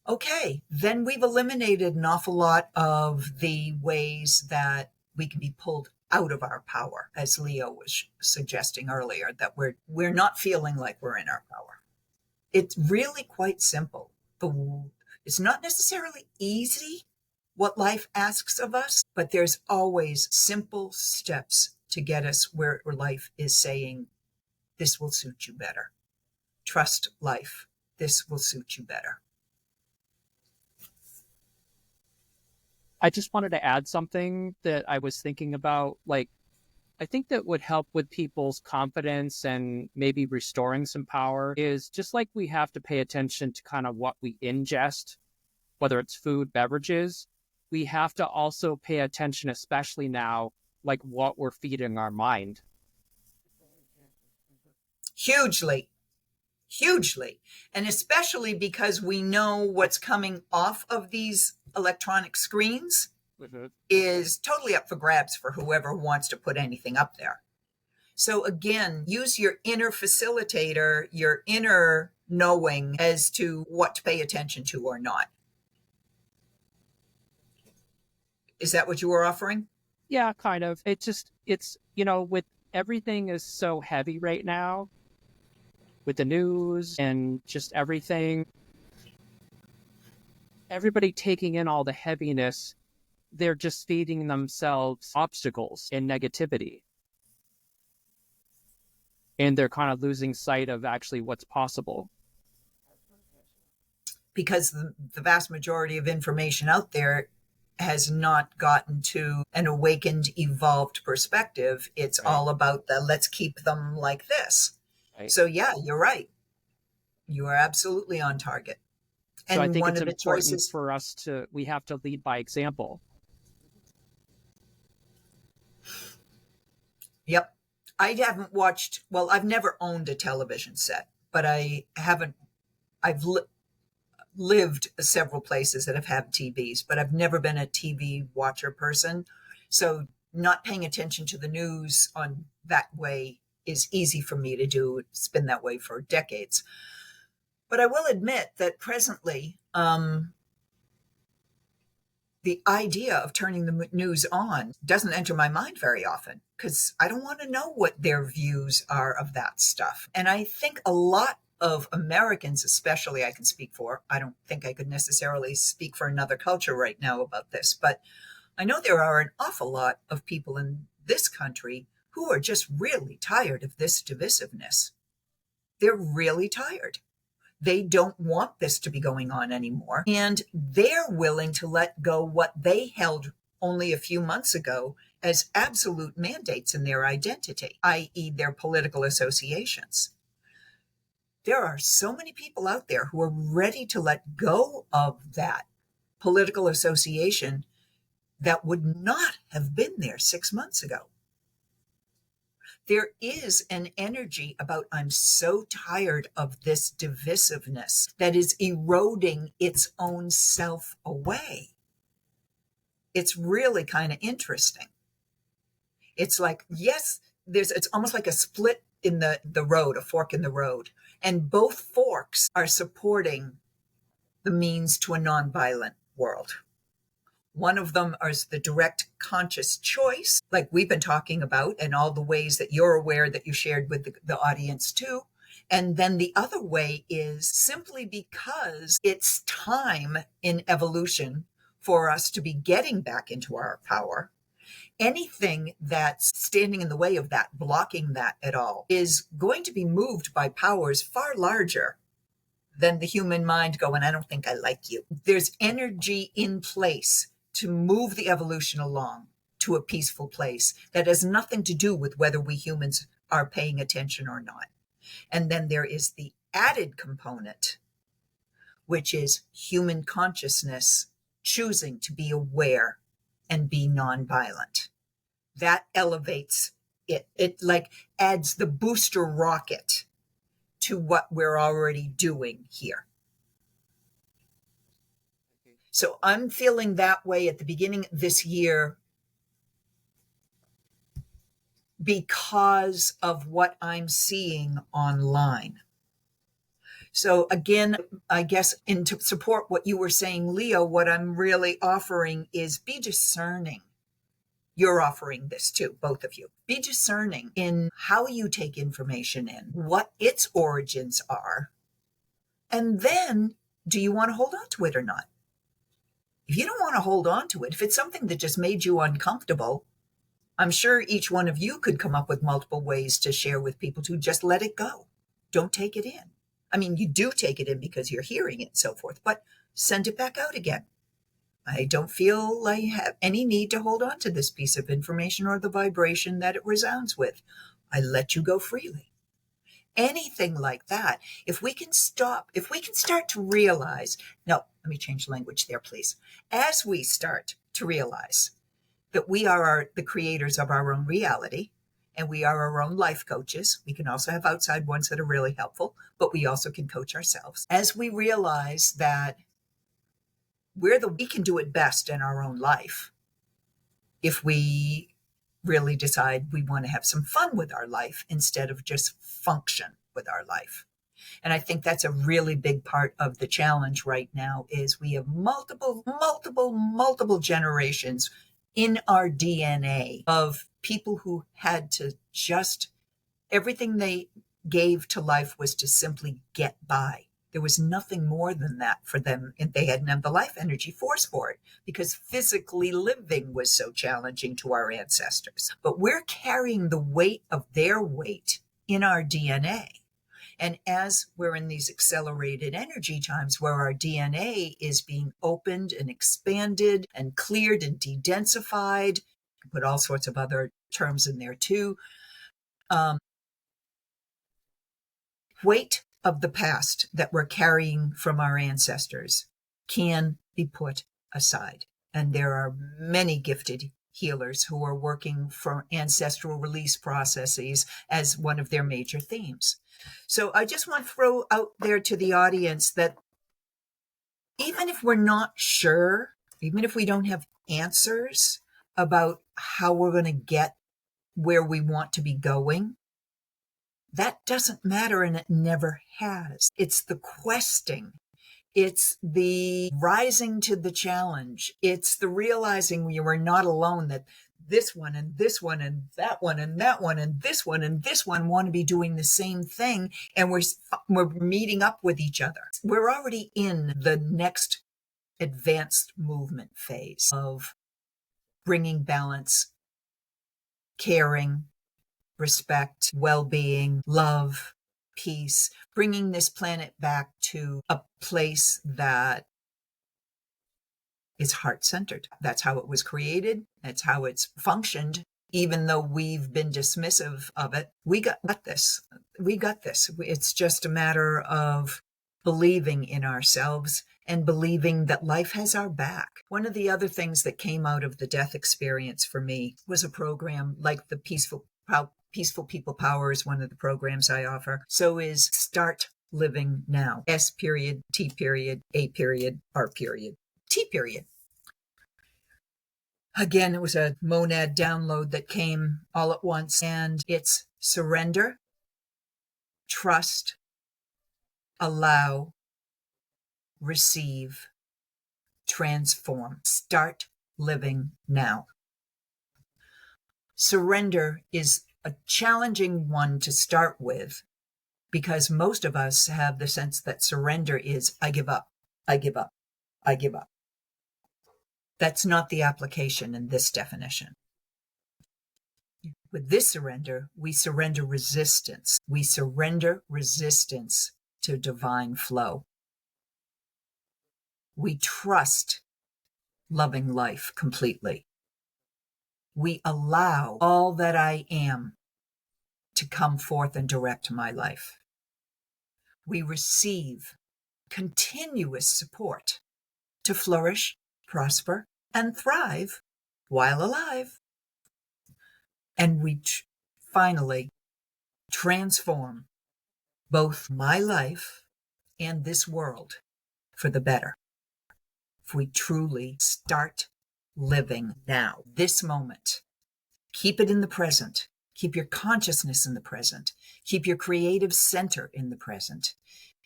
okay, then we've eliminated an awful lot of the ways that we can be pulled out of our power, as Leo was suggesting earlier, that we're not feeling like we're in our power. It's really quite simple. It's not necessarily easy what life asks of us, but there's always simple steps to get us where life is saying, this will suit you better. Trust life. This will suit you better. I just wanted to add something that I was thinking about. Like, I think that would help with people's confidence and maybe restoring some power is just like we have to pay attention to kind of what we ingest, whether it's food, beverages, we have to also pay attention, especially now, like what we're feeding our mind. Hugely. And especially because we know what's coming off of these electronic screens is totally up for grabs for whoever wants to put anything up there. So again, use your inner facilitator, your inner knowing as to what to pay attention to or not. Is that what you were offering? Yeah, kind of. It's, with everything is so heavy right now with the news and just everything, everybody taking in all the heaviness, they're just feeding themselves obstacles and negativity. And they're kind of losing sight of actually what's possible. Because the vast majority of information out there has not gotten to an awakened, evolved perspective. It's right. All about let's keep them like this. Right. So yeah, you're right. You are absolutely on target. So I think it's important for us we have to lead by example. Yep. I've never owned a television set, but I've lived several places that have had TVs, but I've never been a TV watcher person. So not paying attention to the news on that way is easy for me to do. It's been that way for decades. But I will admit that presently, the idea of turning the news on doesn't enter my mind very often because I don't want to know what their views are of that stuff. And I think a lot of Americans, especially, I can speak for. I don't think I could necessarily speak for another culture right now about this, but I know there are an awful lot of people in this country who are just really tired of this divisiveness. They're really tired. They don't want this to be going on anymore. And they're willing to let go what they held only a few months ago as absolute mandates in their identity, i.e., their political associations. There are so many people out there who are ready to let go of that political association that would not have been there 6 months ago. There is an energy about, I'm so tired of this divisiveness that is eroding its own self away. It's really kind of interesting. It's like, yes, it's almost like a split in the road, a fork in the road. And both forks are supporting the means to a nonviolent world. One of them is the direct conscious choice, like we've been talking about, and all the ways that you're aware that you shared with the audience too. And then the other way is simply because it's time in evolution for us to be getting back into our power. Anything that's standing in the way of that, blocking that at all, is going to be moved by powers far larger than the human mind going, I don't think I like you. There's energy in place to move the evolution along to a peaceful place that has nothing to do with whether we humans are paying attention or not. And then there is the added component, which is human consciousness choosing to be aware and be nonviolent. That elevates it. It like adds the booster rocket to what we're already doing here. So I'm feeling that way at the beginning of this year because of what I'm seeing online. So again, I guess to support what you were saying, Leo, what I'm really offering is be discerning. You're offering this too, both of you. Be discerning in how you take information in, what its origins are, and then do you want to hold on to it or not? If you don't want to hold on to it, if it's something that just made you uncomfortable, I'm sure each one of you could come up with multiple ways to share with people to just let it go. Don't take it in. I mean, you do take it in because you're hearing it and so forth, but send it back out again. I don't feel I have any need to hold on to this piece of information or the vibration that it resounds with. I let you go freely. Anything like that. If we can start to realize, no, let me change language there, please. As we start to realize that we are the creators of our own reality and we are our own life coaches. We can also have outside ones that are really helpful, but we also can coach ourselves. As we realize that we can do it best in our own life if we really decide we want to have some fun with our life instead of just function with our life. And I think that's a really big part of the challenge right now is we have multiple generations in our DNA of people who had to just, everything they gave to life was to simply get by. There was nothing more than that for them, and they hadn't had the life energy force for it because physically living was so challenging to our ancestors. But we're carrying the weight of their weight in our DNA. And as we're in these accelerated energy times where our DNA is being opened and expanded and cleared and de-densified, put all sorts of other terms in there too, weight of the past that we're carrying from our ancestors can be put aside. And there are many gifted healers who are working for ancestral release processes as one of their major themes. So I just want to throw out there to the audience that even if we're not sure, even if we don't have answers about how we're going to get where we want to be going, that doesn't matter, and it never has. It's the questing. It's the rising to the challenge. It's the realizing you are not alone, that this one and this one and that one and that one and this one and this one want to be doing the same thing. And we're meeting up with each other. We're already in the next advanced movement phase of bringing balance, caring, respect, well-being, love, peace, bringing this planet back to a place that is heart-centered. That's how it was created. That's how it's functioned. Even though we've been dismissive of it, we got this. We got this. It's just a matter of believing in ourselves and believing that life has our back. One of the other things that came out of the death experience for me was a program like the Peaceful People Power is one of the programs I offer. So is Start Living Now. S period, T period, A period, R period, T period. Again, it was a monad download that came all at once, and it's surrender, trust, allow, receive, transform. Start living now. Surrender is a challenging one to start with because most of us have the sense that surrender is, I give up, I give up, I give up. That's not the application in this definition. With this surrender, we surrender resistance. We surrender resistance to divine flow. We trust loving life completely. We allow all that I am to come forth and direct my life. We receive continuous support to flourish, prosper, and thrive while alive. And we finally transform both my life and this world for the better. If we truly start living now, this moment, keep it in the present, keep your consciousness in the present, keep your creative center in the present,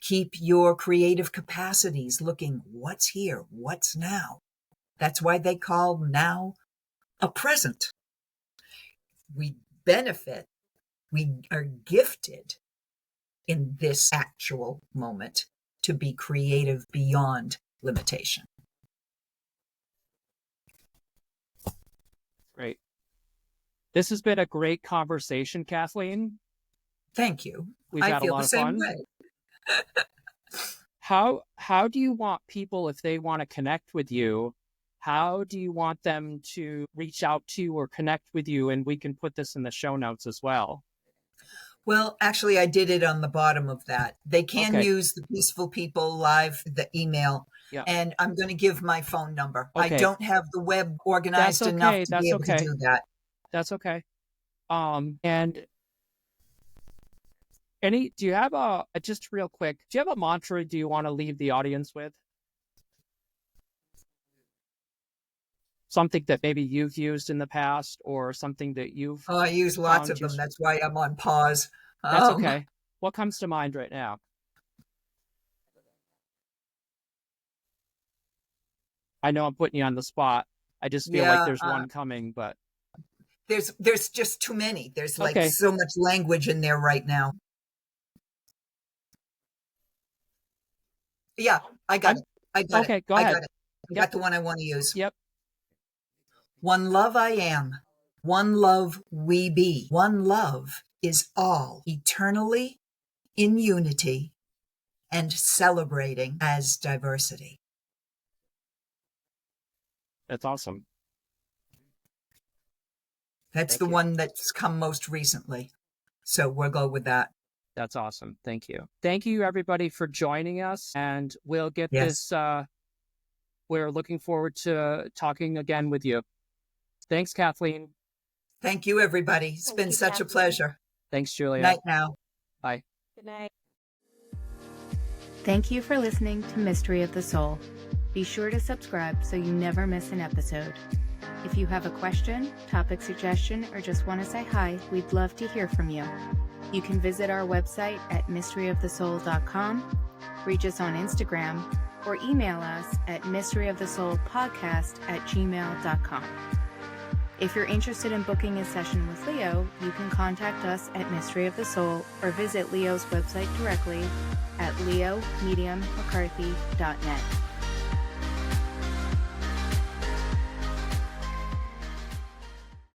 keep your creative capacities looking what's here, what's now. That's why they call now a present. We benefit, we are gifted in this actual moment to be creative beyond limitation. Great. This has been a great conversation, Kathleen. Thank you. We've I had feel a lot the of same fun. way. How do you want people, if they want to connect with you, how do you want them to reach out to you or connect with you? And we can put this in the show notes as well. Well, actually, I did it on the bottom of that. They can Okay. use the Peaceful People Live, the email, Yeah. and I'm going to give my phone number. Okay. I don't have the web organized That's enough okay. to That's be able okay. to do that. That's okay. And do you have just real quick, do you have a mantra do you want to leave the audience with? Something that maybe you've used in the past or something that you've Oh, I use lots found of them. useful? That's why I'm on pause. That's okay. What comes to mind right now? I know I'm putting you on the spot. I just feel like there's one coming, but there's just too many. There's like Okay. so much language in there right now. Yeah, I got it. I got Okay, it. go I ahead. got it. I Yep. got the one I want to use. Yep. One love I am. One love we be. One love is all, eternally in unity and celebrating as diversity. That's awesome. That's Thank the you. one that's come most recently. So we'll go with that. That's awesome. Thank you. Thank you, everybody, for joining us. And we'll get Yes. this. We're looking forward to talking again with you. Thanks, Kathleen. Thank you, everybody. It's Thank been you, such a Kathleen. pleasure. Thanks, Julia. Night now. Bye. Good night. Thank you for listening to Mystery of the Soul. Be sure to subscribe so you never miss an episode. If you have a question, topic suggestion, or just want to say hi, we'd love to hear from you. You can visit our website at mysteryofthesoul.com, reach us on Instagram, or email us at mysteryofthesoulpodcast@gmail.com. If you're interested in booking a session with Leo, you can contact us at Mystery of the Soul or visit Leo's website directly at leomediummccarthy.net.